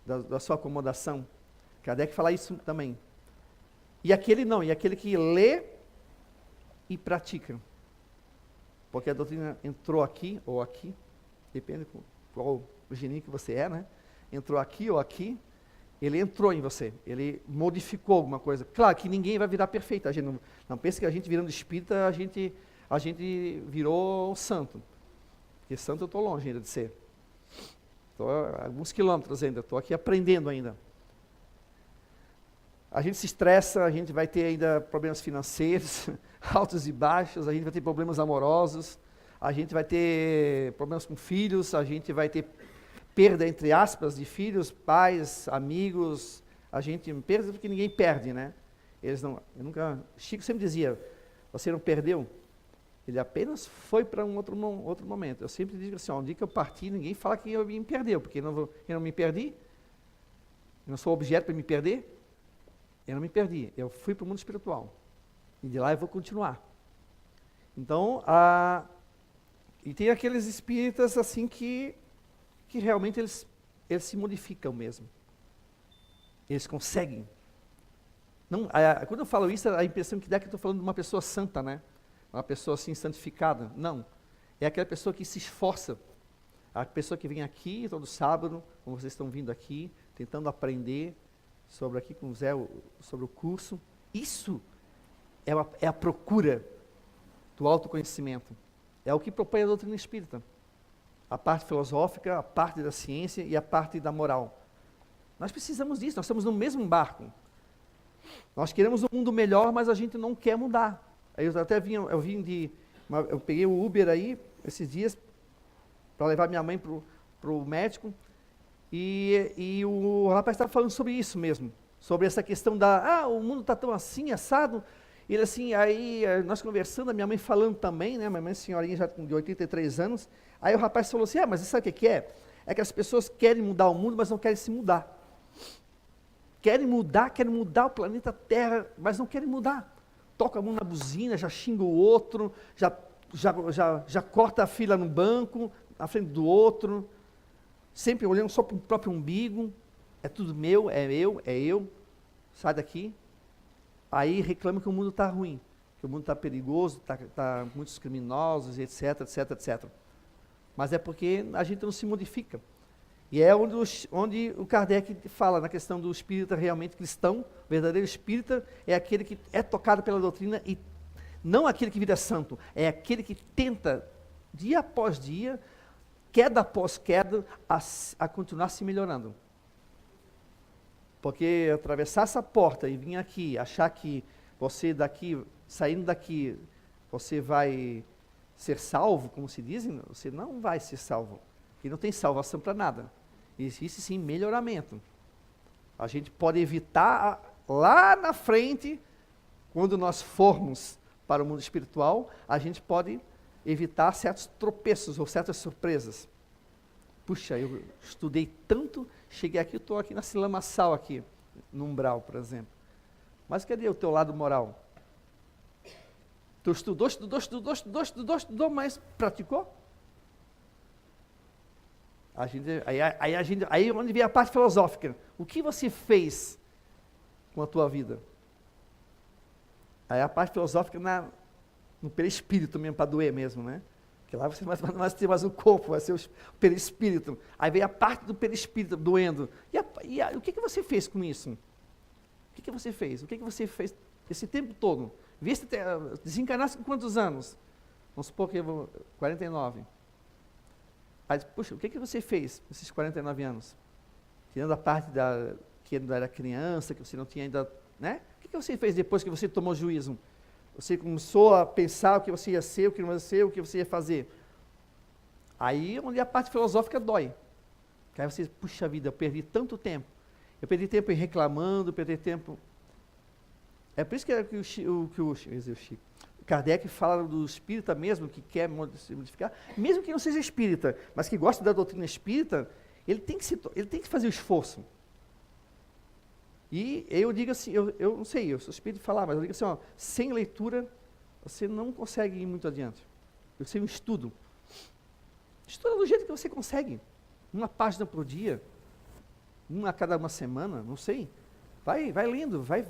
da sua acomodação. Kardec fala isso também. E aquele que lê e pratica. Porque a doutrina entrou aqui ou aqui, depende qual o geninho que você é, né? Entrou aqui ou aqui, ele entrou em você, ele modificou alguma coisa. Claro que ninguém vai virar perfeito, a gente não pensa que a gente virando espírita, a gente virou santo. Porque santo eu estou longe ainda de ser. Estou a alguns quilômetros ainda, estou aqui aprendendo ainda. A gente se estressa, a gente vai ter ainda problemas financeiros, altos e baixos, a gente vai ter problemas amorosos, a gente vai ter problemas com filhos, a gente vai ter perda, entre aspas, de filhos, pais, amigos, a gente perde porque ninguém perde, né? Chico sempre dizia, você não perdeu? Ele apenas foi para um outro momento. Eu sempre digo assim, um dia que eu parti, ninguém fala que eu me perdeu, porque eu não me perdi, eu não sou objeto para me perder, eu não me perdi, eu fui para o mundo espiritual. E de lá eu vou continuar. Então, e tem aqueles espíritas assim que realmente eles se modificam mesmo. Eles conseguem. Quando eu falo isso, a impressão que dá é que eu estou falando de uma pessoa santa, né? Uma pessoa assim santificada. Não. É aquela pessoa que se esforça. A pessoa que vem aqui todo sábado, como vocês estão vindo aqui, tentando aprender sobre aqui com o Zé, sobre o curso. Isso é a procura do autoconhecimento. É o que propõe a doutrina espírita. A parte filosófica, a parte da ciência e a parte da moral. Nós precisamos disso, nós estamos no mesmo barco. Nós queremos um mundo melhor, mas a gente não quer mudar. Aí eu peguei o Uber aí, esses dias, para levar minha mãe para o médico, e o rapaz estava falando sobre isso mesmo, sobre essa questão o mundo está tão assim, assado. Ele assim, aí nós conversando, a minha mãe falando também, né, minha mãe senhorinha já de 83 anos, aí o rapaz falou assim, mas sabe o que é? É que as pessoas querem mudar o mundo, mas não querem se mudar. Querem mudar o planeta Terra, mas não querem mudar. Toca a mão na buzina, já xinga o outro, já corta a fila no banco, na frente do outro, sempre olhando só para o próprio umbigo, é tudo meu, é eu, sai daqui. Aí reclama que o mundo está ruim, que o mundo está perigoso, está muitos criminosos, etc, etc, etc. Mas é porque a gente não se modifica. E é onde o Kardec fala na questão do espírita realmente cristão. O verdadeiro espírita é aquele que é tocado pela doutrina e não aquele que vira santo, é aquele que tenta, dia após dia, queda após queda, a continuar se melhorando. Porque atravessar essa porta e vir aqui, achar que você saindo daqui, você vai ser salvo, como se dizem, você não vai ser salvo. Porque não tem salvação para nada. Existe sim melhoramento. A gente pode evitar lá na frente, quando nós formos para o mundo espiritual, a gente pode evitar certos tropeços ou certas surpresas. Puxa, eu estudei tanto, cheguei aqui, estou aqui na lamaçal aqui, no umbral, por exemplo. Mas cadê o teu lado moral? Tu estudou, mas praticou? Aí onde vem a parte filosófica. O que você fez com a tua vida? Aí a parte filosófica no perispírito mesmo, para doer mesmo, né? Porque lá você não vai ter mais um corpo, vai ser o perispírito. Aí vem a parte do perispírito doendo. O que você fez com isso? O que você fez? O que você fez esse tempo todo? Desencarnasse com quantos anos? Vamos supor que 49. Aí, puxa, o que você fez nesses 49 anos? Tirando a parte que ainda era criança, que você não tinha ainda, né? O que você fez depois que você tomou juízo? Você começou a pensar o que você ia ser, o que não ia ser, o que você ia fazer. Aí onde a parte filosófica dói. Porque aí você, puxa vida, eu perdi tanto tempo. Eu perdi tempo em reclamando, perdi tempo... É por isso que o Kardec fala do espírita mesmo, que quer se modificar, mesmo que não seja espírita, mas que gosta da doutrina espírita, ele tem que fazer o esforço. E eu digo assim, eu não sei, eu sou espírita de falar, mas eu digo assim, ó, sem leitura, você não consegue ir muito adiante. Eu sei um estudo. Estuda do jeito que você consegue. Uma página por dia, uma a cada uma semana, não sei. Vai lendo, vai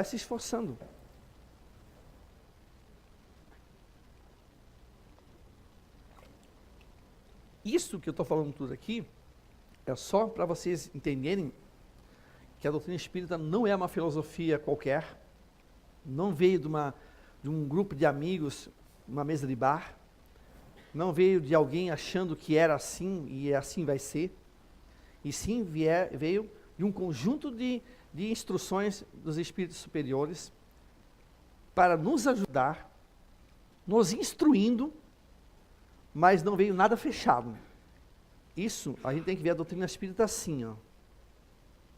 se esforçando. Isso que eu estou falando tudo aqui, é só para vocês entenderem que a doutrina espírita não é uma filosofia qualquer, não veio de um grupo de amigos, uma mesa de bar, não veio de alguém achando que era assim e assim vai ser, e sim veio de um conjunto de instruções dos espíritos superiores para nos ajudar, nos instruindo, mas não veio nada fechado. Isso, a gente tem que ver a doutrina espírita assim, ó.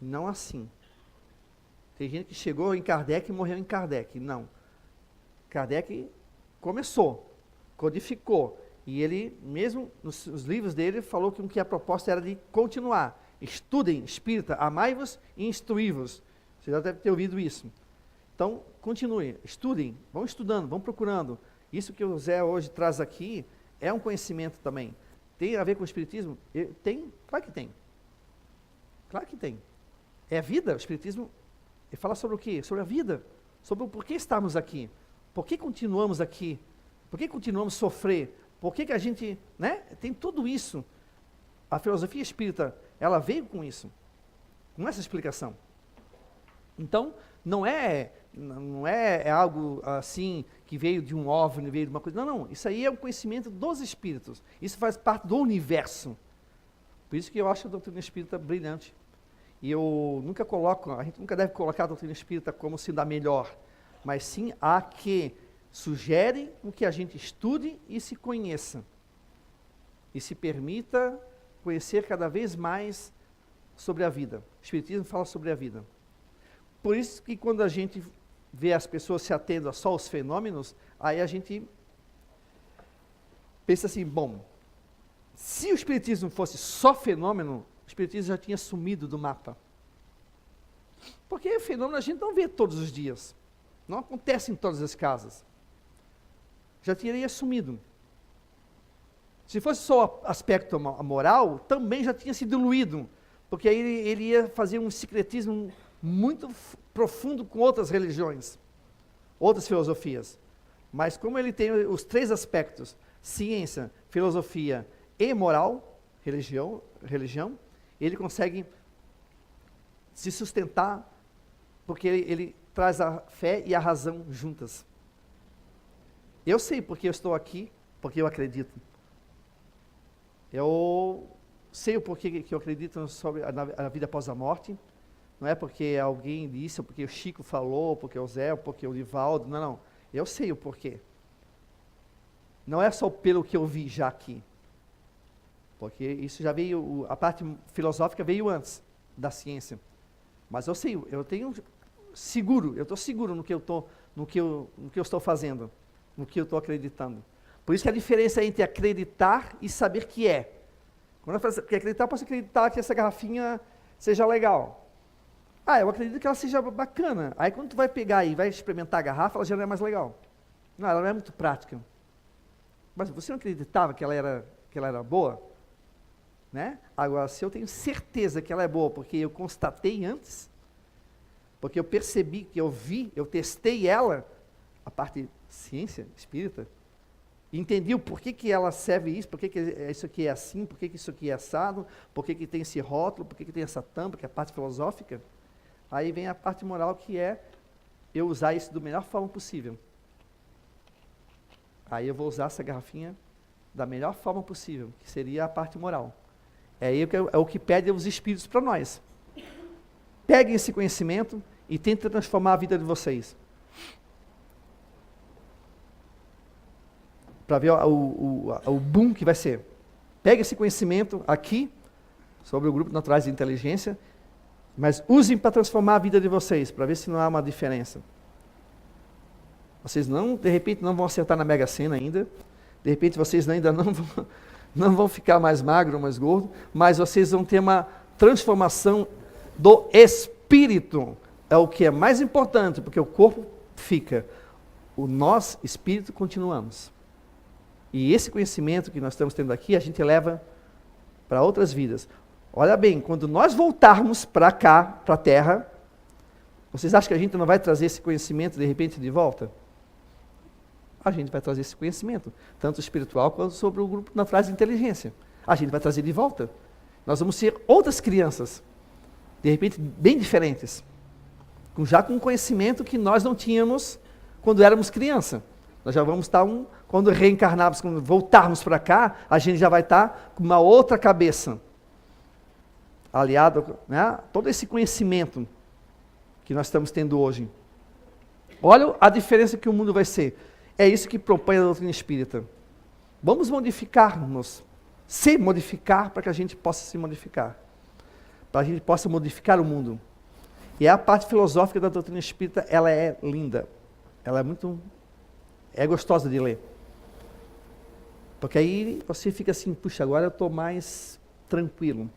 Não assim. Tem gente que chegou em Kardec e morreu em Kardec. Não. Kardec começou, codificou, e ele, mesmo nos livros dele, falou que a proposta era de continuar. Estudem, espírita, amai-vos e instruí-vos. Você já deve ter ouvido isso. Então, continue, estudem, vão estudando, vão procurando. Isso que o Zé hoje traz aqui é um conhecimento também. Tem a ver com o espiritismo? Tem, claro que tem. Claro que tem. É a vida, o espiritismo, ele fala sobre o quê? Sobre a vida, sobre o porquê estamos aqui, por que continuamos aqui, por que continuamos a sofrer, por que a gente, né? Tem tudo isso. A filosofia espírita, ela veio com isso, com essa explicação. Então, não é algo assim que veio de um OVNI, veio de uma coisa. Não, isso aí é um conhecimento dos espíritos. Isso faz parte do universo. Por isso que eu acho a doutrina espírita brilhante. E a gente nunca deve colocar a doutrina espírita como sendo a melhor, mas sim a que sugere o que a gente estude e se conheça. E se permita conhecer cada vez mais sobre a vida. O espiritismo fala sobre a vida. Por isso que quando a gente vê as pessoas se atendo a só os fenômenos, aí a gente pensa assim, bom, se o espiritismo fosse só fenômeno, o espiritismo já tinha sumido do mapa. Porque o fenômeno a gente não vê todos os dias. Não acontece em todas as casas. Já teria sumido. Se fosse só aspecto moral, também já tinha se diluído. Porque aí ele ia fazer um secretismo muito profundo com outras religiões, outras filosofias. Mas como ele tem os três aspectos, ciência, filosofia e moral, religião, ele consegue se sustentar, porque ele traz a fé e a razão juntas. Eu sei porque eu estou aqui, porque eu acredito. Eu sei o porquê que eu acredito sobre a vida após a morte. Não é porque alguém disse, ou porque o Chico falou, ou porque o Zé, ou porque o Livaldo, não. Eu sei o porquê. não é só pelo que eu vi já aqui. Porque isso já veio, a parte filosófica veio antes da ciência. Mas eu sei, eu estou seguro no que eu estou fazendo, no que eu estou acreditando. Por isso que a diferença entre acreditar e saber que é. Quando eu falo que acreditar, eu posso acreditar que essa garrafinha seja legal. Eu acredito que ela seja bacana. Aí quando tu vai pegar e vai experimentar a garrafa, ela já não é mais legal. Não, ela não é muito prática. Mas você não acreditava que ela era boa? Né? Agora, se eu tenho certeza que ela é boa, porque eu constatei antes, porque eu percebi, que eu vi, eu testei ela, a parte ciência espírita, entendi o porquê que ela serve isso, porquê que isso aqui é assim, porquê que isso aqui é assado, porquê que tem esse rótulo, porquê que tem essa tampa, que é a parte filosófica. Aí vem a parte moral, que é eu usar isso da melhor forma possível. Aí eu vou usar essa garrafinha da melhor forma possível, que seria a parte moral. É o que pede os espíritos para nós. Peguem esse conhecimento e tentem transformar a vida de vocês. Para ver o boom que vai ser. Pegue esse conhecimento aqui, sobre o grupo Naturais de Inteligência, mas usem para transformar a vida de vocês, para ver se não há uma diferença. Vocês de repente, não vão acertar na Mega Sena ainda, de repente vocês ainda não vão ficar mais magro, mais gordo, mas vocês vão ter uma transformação do espírito. É o que é mais importante, porque o corpo fica. Nós, espírito, continuamos. E esse conhecimento que nós estamos tendo aqui, a gente leva para outras vidas. Olha bem, quando nós voltarmos para cá, para a Terra, vocês acham que a gente não vai trazer esse conhecimento de repente de volta? A gente vai trazer esse conhecimento, tanto espiritual quanto sobre o grupo Naturais de Inteligência. A gente vai trazer de volta. Nós vamos ser outras crianças, de repente bem diferentes, já com um conhecimento que nós não tínhamos quando éramos criança. Nós já vamos estar, quando reencarnarmos, quando voltarmos para cá, a gente já vai estar com uma outra cabeça, aliado, né, todo esse conhecimento que nós estamos tendo hoje. Olha a diferença que o mundo vai ser. É isso que propõe a doutrina espírita. Vamos modificar-nos, se modificar para que a gente possa se modificar, para que a gente possa modificar o mundo. E a parte filosófica da doutrina espírita, ela é linda, ela é gostosa de ler. Porque aí você fica assim, puxa, agora eu estou mais tranquilo.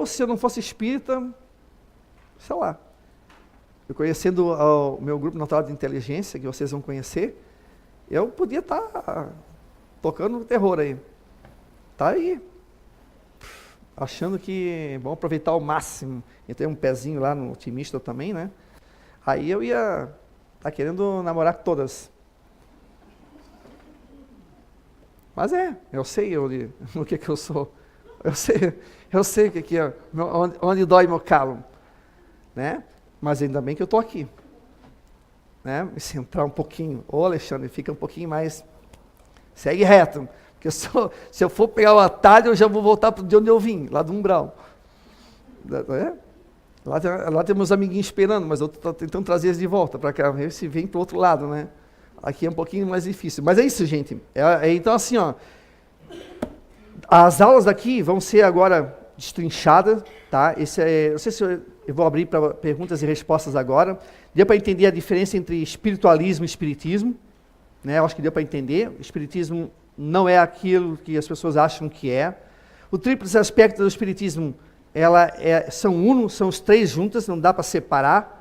Se eu não fosse espírita, sei lá, eu conhecendo o meu grupo natural de inteligência, que vocês vão conhecer, eu podia estar tocando terror aí. Está aí. Achando que vamos aproveitar ao máximo. Eu tenho um pezinho lá no otimista também, né? Aí eu ia estar querendo namorar com todas. Mas eu sei o que eu sou. Eu sei o que é, onde dói meu calo. Né? Mas ainda bem que eu estou aqui. Né? Me centrar um pouquinho. Ô Alexandre, fica um pouquinho mais... Segue reto. Porque se eu for pegar o atalho, eu já vou voltar de onde eu vim, lá do umbral. Lá tem meus amiguinhos esperando, mas eu estou tentando trazer eles de volta para cá, ver se vem para o outro lado, né? Aqui é um pouquinho mais difícil. Mas é isso, gente. Então, assim, as aulas daqui vão ser agora destrinchadas, tá? Não sei se eu vou abrir para perguntas e respostas agora. Deu para entender a diferença entre espiritualismo e espiritismo, né? Eu acho que deu para entender. O espiritismo não é aquilo que as pessoas acham que é. O tríplice aspecto do espiritismo, são os três juntas, não dá para separar.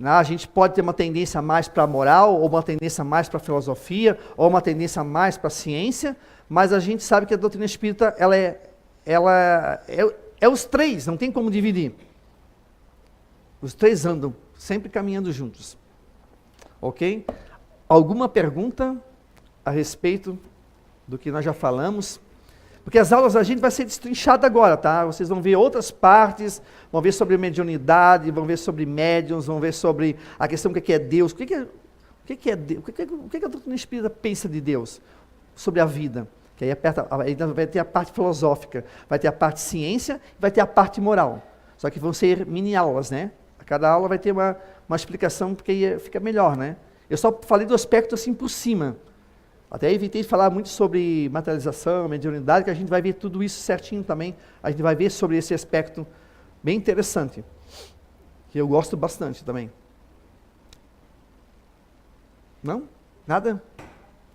A gente pode ter uma tendência mais para a moral, ou uma tendência mais para a filosofia, ou uma tendência mais para a ciência, mas a gente sabe que a doutrina espírita, ela é os três, não tem como dividir. Os três andam, sempre caminhando juntos. Ok? Alguma pergunta a respeito do que nós já falamos? Porque as aulas da gente vai ser destrinchada agora, tá? Vocês vão ver outras partes, vão ver sobre mediunidade, vão ver sobre médiuns, vão ver sobre a questão do que é Deus, o que é Deus, o que a doutrina espírita pensa de Deus, sobre a vida. Que aí vai ter a parte filosófica, vai ter a parte ciência, vai ter a parte moral. Só que vão ser mini aulas, né? A cada aula vai ter uma explicação, porque aí fica melhor, né? Eu só falei do aspecto assim por cima. Até evitei de falar muito sobre materialização, mediunidade, que a gente vai ver tudo isso certinho também. A gente vai ver sobre esse aspecto bem interessante, que eu gosto bastante também. Não? Nada?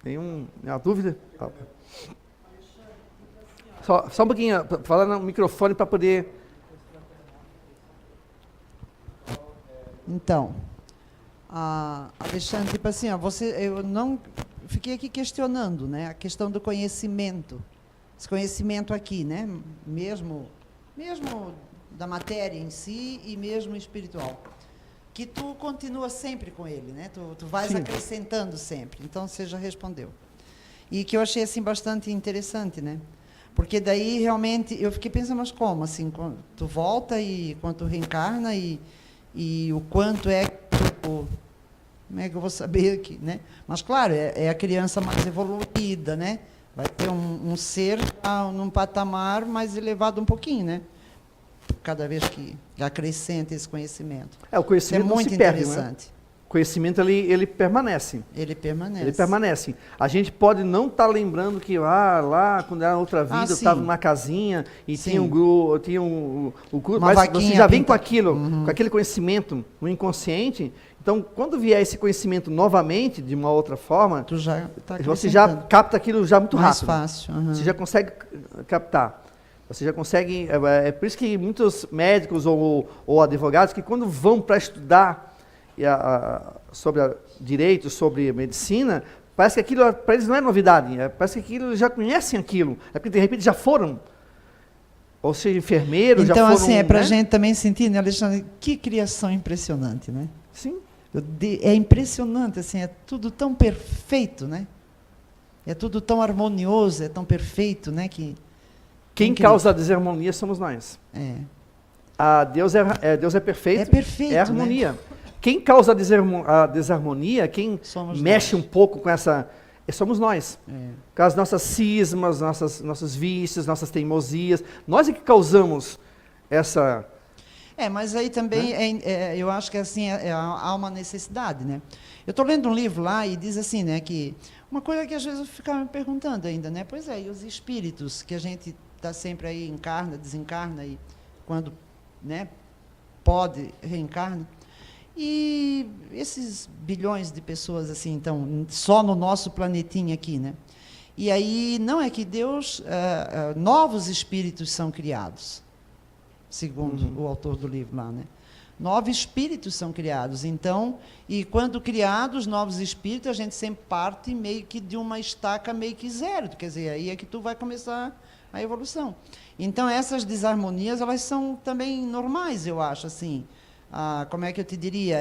Nenhuma dúvida? Só um pouquinho, falar no microfone para poder... Então, Alexandre, tipo assim, ó, eu não fiquei aqui questionando, né, a questão do conhecimento, esse conhecimento aqui, né, mesmo da matéria em si e mesmo espiritual, que tu continua sempre com ele, né, tu vais Sim. acrescentando sempre. Então você já respondeu. E que eu achei assim bastante interessante, né? Porque daí realmente eu fiquei pensando, mas como assim, quando tu volta e quando tu reencarna e o quanto é tipo, como é que eu vou saber aqui, né? Mas claro, é a criança mais evoluída, né? Vai ter um ser num patamar mais elevado um pouquinho, né? Cada vez que acrescenta esse conhecimento. O conhecimento Isso é muito não se perde, interessante. né? O conhecimento ele permanece. Ele permanece. Ele permanece. A gente pode não estar lembrando que lá, quando era outra vida, eu estava numa casinha e tinha um grupo, mas você já vem com aquilo, com aquele conhecimento no inconsciente. Então, quando vier esse conhecimento novamente, de uma outra forma, você já capta aquilo já muito rápido. Mais fácil. Você já consegue captar. Você já consegue... É por isso que muitos médicos ou advogados, que quando vão para estudar sobre direito, sobre medicina, parece que aquilo para eles não é novidade, parece que aquilo eles já conhecem aquilo, é porque de repente já foram, ou seja, enfermeiros, então, já foram... Então, assim, para a gente também sentir, né, Alexandre, que criação impressionante, né? Sim. É impressionante, assim, é tudo tão perfeito, né? É tudo tão harmonioso, é tão perfeito, né? Quem causa a desarmonia somos nós. Deus é perfeito. É perfeito, é harmonia. Né? Quem causa a desarmonia, quem mexe um pouco com essa... somos nós. Com as nossas cismas, nossos vícios, nossas teimosias. Nós é que causamos essa... mas aí também, eu acho que assim, há uma necessidade, né? Eu estou lendo um livro lá e diz assim, né, que... Uma coisa que às vezes eu ficava me perguntando ainda, né? Pois é, e os espíritos, que a gente está sempre aí, encarna, desencarna, e quando, né, pode, reencarna. E esses bilhões de pessoas, assim, então, só no nosso planetinha aqui, né? E aí, não é que Deus, novos espíritos são criados, segundo o autor do livro lá, né? Novos espíritos são criados, então, e quando criados novos espíritos, a gente sempre parte meio que de uma estaca meio que zero, quer dizer, aí é que tu vai começar a evolução. Então, essas desarmonias, elas são também normais, eu acho, assim. Como é que eu te diria?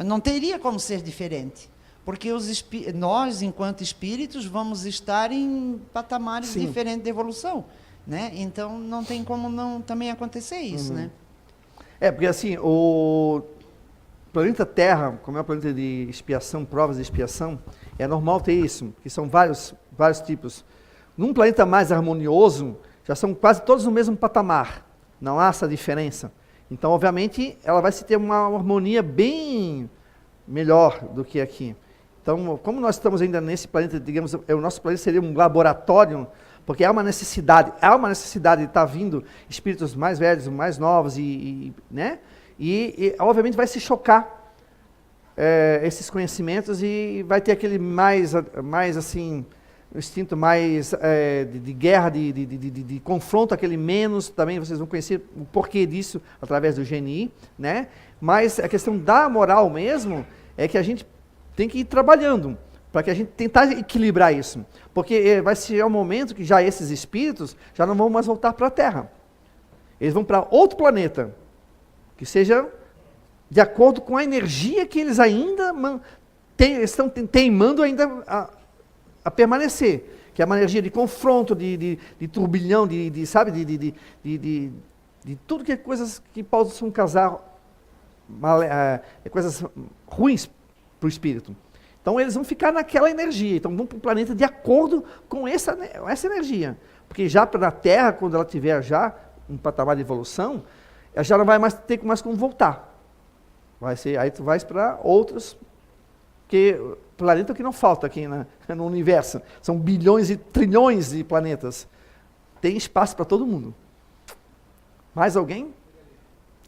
Não teria como ser diferente, porque nós, enquanto espíritos, vamos estar em patamares diferentes de evolução, né? Então, não tem como não também acontecer isso, né? Porque assim, o planeta Terra, como é o planeta de expiação, provas de expiação, é normal ter isso, que são vários tipos. Num planeta mais harmonioso, já são quase todos no mesmo patamar. Não há essa diferença. Então, obviamente, ela vai se ter uma harmonia bem melhor do que aqui. Então, como nós estamos ainda nesse planeta, digamos, o nosso planeta seria um laboratório, porque há uma necessidade de estar vindo espíritos mais velhos, mais novos, né? E obviamente vai se chocar esses conhecimentos e vai ter aquele mais assim, o instinto mais de guerra, de confronto, aquele menos, também vocês vão conhecer o porquê disso através do GNI, né? Mas a questão da moral mesmo é que a gente tem que ir trabalhando para que a gente tentar equilibrar isso, porque vai chegar um momento que já esses espíritos já não vão mais voltar para a Terra, eles vão para outro planeta, que seja de acordo com a energia que eles ainda estão teimando ainda a permanecer, que é uma energia de confronto, de turbilhão, sabe, de tudo que é coisas que possam causar coisas ruins para o espírito. Então eles vão ficar naquela energia, então vão para o planeta de acordo com essa energia, porque já para a Terra, quando ela tiver já um patamar de evolução, ela já não vai mais ter mais como voltar. Vai ser, aí tu vais para outros, porque planeta que não falta aqui no universo. São bilhões e trilhões de planetas. Tem espaço para todo mundo. Mais alguém?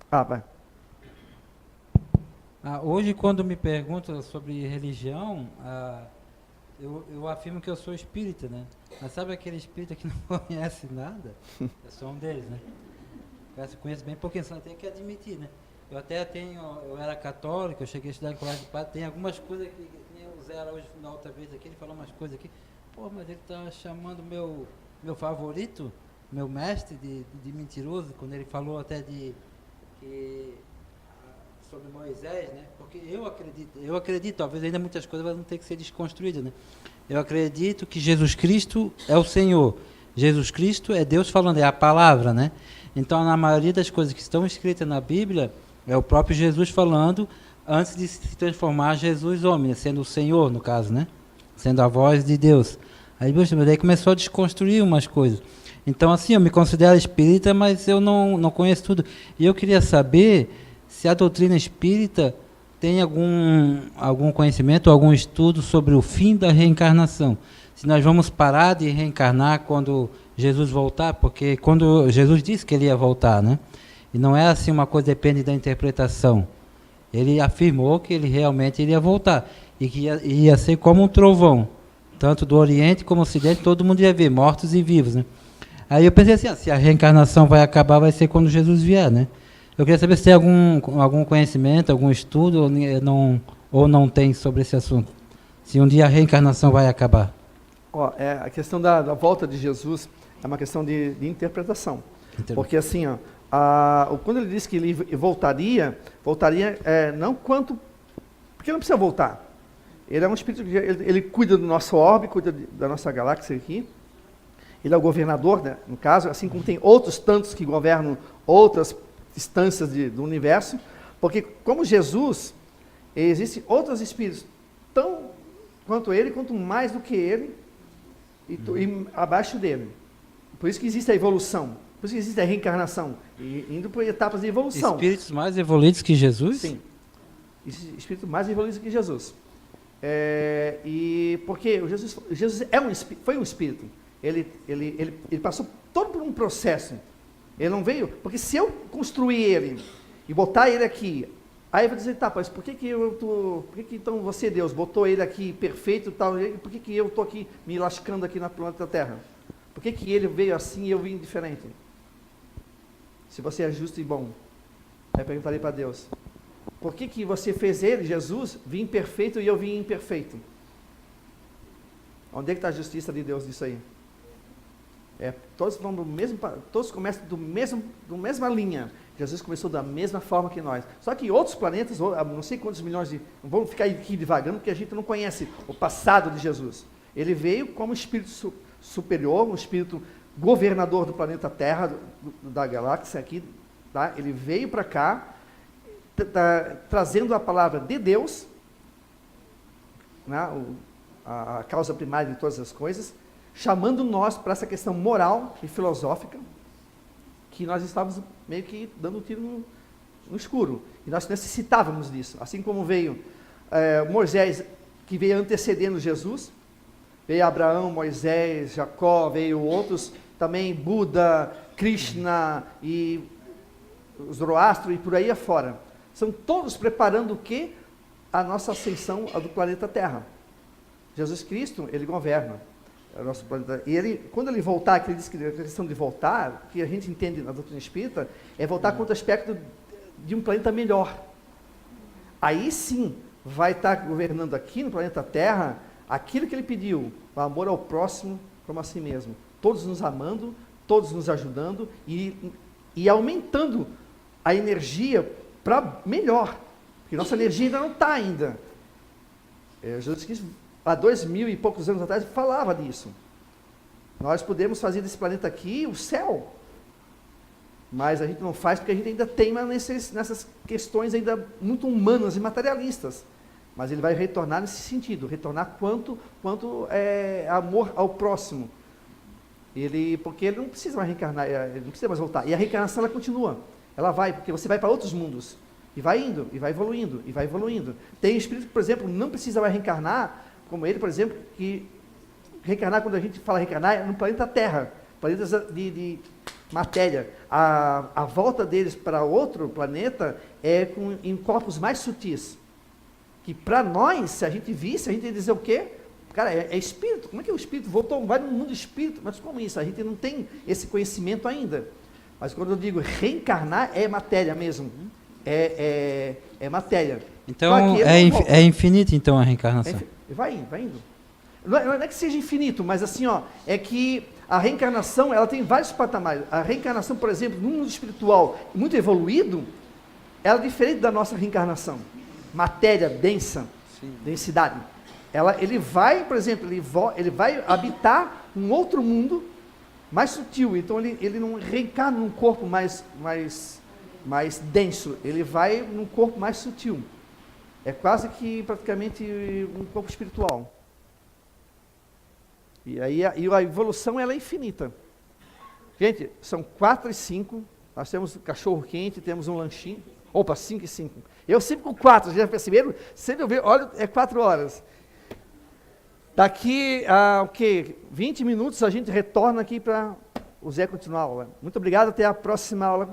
Vai. Hoje, quando me perguntam sobre religião, eu afirmo que eu sou espírita, né? Mas sabe aquele espírita que não conhece nada? Eu sou um deles, né? Eu conheço bem pouquinho, só tenho que admitir, né? Eu era católico, eu cheguei a estudar em colégio de padre, tem algumas coisas que nem o Zé hoje na outra vez aqui, ele falou umas coisas aqui. Pô, mas ele está chamando meu favorito, meu mestre de mentiroso, quando ele falou até sobre Moisés, né? Porque eu acredito, talvez ainda muitas coisas vão ter que ser desconstruídas, né? Eu acredito que Jesus Cristo é o Senhor. Jesus Cristo é Deus falando, é a palavra, né? Então, na maioria das coisas que estão escritas na Bíblia, é o próprio Jesus falando antes de se transformar Jesus homem, sendo o Senhor, no caso, né? Sendo a voz de Deus. Aí começou a desconstruir umas coisas. Então, assim, eu me considero espírita, mas eu não conheço tudo. E eu queria saber se a doutrina espírita tem algum conhecimento, algum estudo sobre o fim da reencarnação. Se nós vamos parar de reencarnar quando Jesus voltar, porque quando Jesus disse que ele ia voltar, né? E não é assim uma coisa, depende da interpretação. Ele afirmou que ele realmente iria voltar, e que ia ser como um trovão, tanto do Oriente como do Ocidente, todo mundo ia ver, mortos e vivos, né? Aí eu pensei assim, se a reencarnação vai acabar, vai ser quando Jesus vier, né? Eu queria saber se tem algum conhecimento, algum estudo, ou não tem sobre esse assunto. Se um dia a reencarnação vai acabar. A questão da volta de Jesus é uma questão de interpretação. Porque assim, quando ele disse que ele voltaria não quanto... Porque não precisa voltar. Ele é um espírito que ele cuida do nosso orbe, cuida da nossa galáxia aqui. Ele é o governador, né, no caso, assim como tem outros tantos que governam outras instâncias do universo. Porque como Jesus, existem outros espíritos tão quanto ele, quanto mais do que ele, e abaixo dele. Por isso que existe a evolução, por isso que existe a reencarnação, indo por etapas de evolução. Espíritos mais evoluídos que Jesus? Sim, espíritos mais evoluídos que Jesus. E porque Jesus foi um espírito, ele passou todo por um processo, ele não veio, porque se eu construir ele e botar ele aqui, aí eu vou dizer, tá, mas por que então você, Deus, botou ele aqui perfeito e tal, e por que eu estou aqui me lascando aqui na planeta Terra? Por que ele veio assim e eu vim diferente? Se você é justo e bom, aí eu perguntarei para Deus, por que você fez ele, Jesus, vir perfeito e eu vim imperfeito? Onde é que está a justiça de Deus nisso aí? Todos começam da mesma linha. Jesus começou da mesma forma que nós. Só que outros planetas, não sei quantos milhões não vamos ficar aqui divagando, porque a gente não conhece o passado de Jesus. Ele veio como espírito superior, um espírito governador do planeta Terra, da galáxia aqui. Tá? Ele veio para cá, trazendo a palavra de Deus, né? A causa primária de todas as coisas, chamando nós para essa questão moral e filosófica, que nós estávamos meio que dando um tiro no escuro. E nós necessitávamos disso. Assim como veio Moisés, que veio antecedendo Jesus, veio Abraão, Moisés, Jacó, veio outros, também Buda, Krishna e Zoroastro e por aí afora. São todos preparando o quê? A nossa ascensão do planeta Terra. Jesus Cristo, ele governa o nosso planeta. E quando ele voltar, que ele diz que a questão de voltar, que a gente entende na doutrina espírita, é voltar contra o aspecto de um planeta melhor. Aí sim, vai estar governando aqui no planeta Terra aquilo que ele pediu, o amor ao próximo como a si mesmo. Todos nos amando, todos nos ajudando e aumentando a energia para melhor. Porque nossa energia ainda não está ainda. Jesus Cristo, há 2000 e poucos anos atrás, falava disso. Nós podemos fazer desse planeta aqui o céu. Mas a gente não faz porque a gente ainda teima nessas questões ainda muito humanas e materialistas. Mas ele vai retornar nesse sentido, retornar quanto amor ao próximo. Porque ele não precisa mais reencarnar, ele não precisa mais voltar. E a reencarnação ela continua. Ela vai, porque você vai para outros mundos. E vai indo, e vai evoluindo, e vai evoluindo. Tem espírito que, por exemplo, não precisa mais reencarnar, como ele, por exemplo, que reencarnar, quando a gente fala reencarnar, é no planeta Terra, planetas de matéria. A volta deles para outro planeta é em corpos mais sutis. Que para nós, se a gente visse, a gente ia dizer o quê? Cara, é espírito. Como é que o espírito voltou? Vai no mundo espírito. Mas como isso? A gente não tem esse conhecimento ainda. Mas quando eu digo reencarnar, é matéria mesmo. É matéria. Então, é infinito, então, a reencarnação. Vai indo, vai indo. Não é que seja infinito, mas assim, ó, é que a reencarnação, ela tem vários patamares. A reencarnação, por exemplo, no mundo espiritual muito evoluído, ela é diferente da nossa reencarnação. Matéria densa, sim, densidade. Ele vai, por exemplo, ele vai habitar um outro mundo mais sutil. Então, ele não reencarna num corpo mais denso. Ele vai num corpo mais sutil. É quase que, praticamente, um corpo espiritual. E aí a evolução, ela é infinita. Gente, são 4h05, nós temos cachorro quente, temos um lanchinho. Opa, 5h05. Eu sempre com 4, já perceberam? Sempre eu vejo, olha, é 4 horas. Daqui a 20 minutos a gente retorna aqui para o Zé continuar a aula. Muito obrigado, até a próxima aula.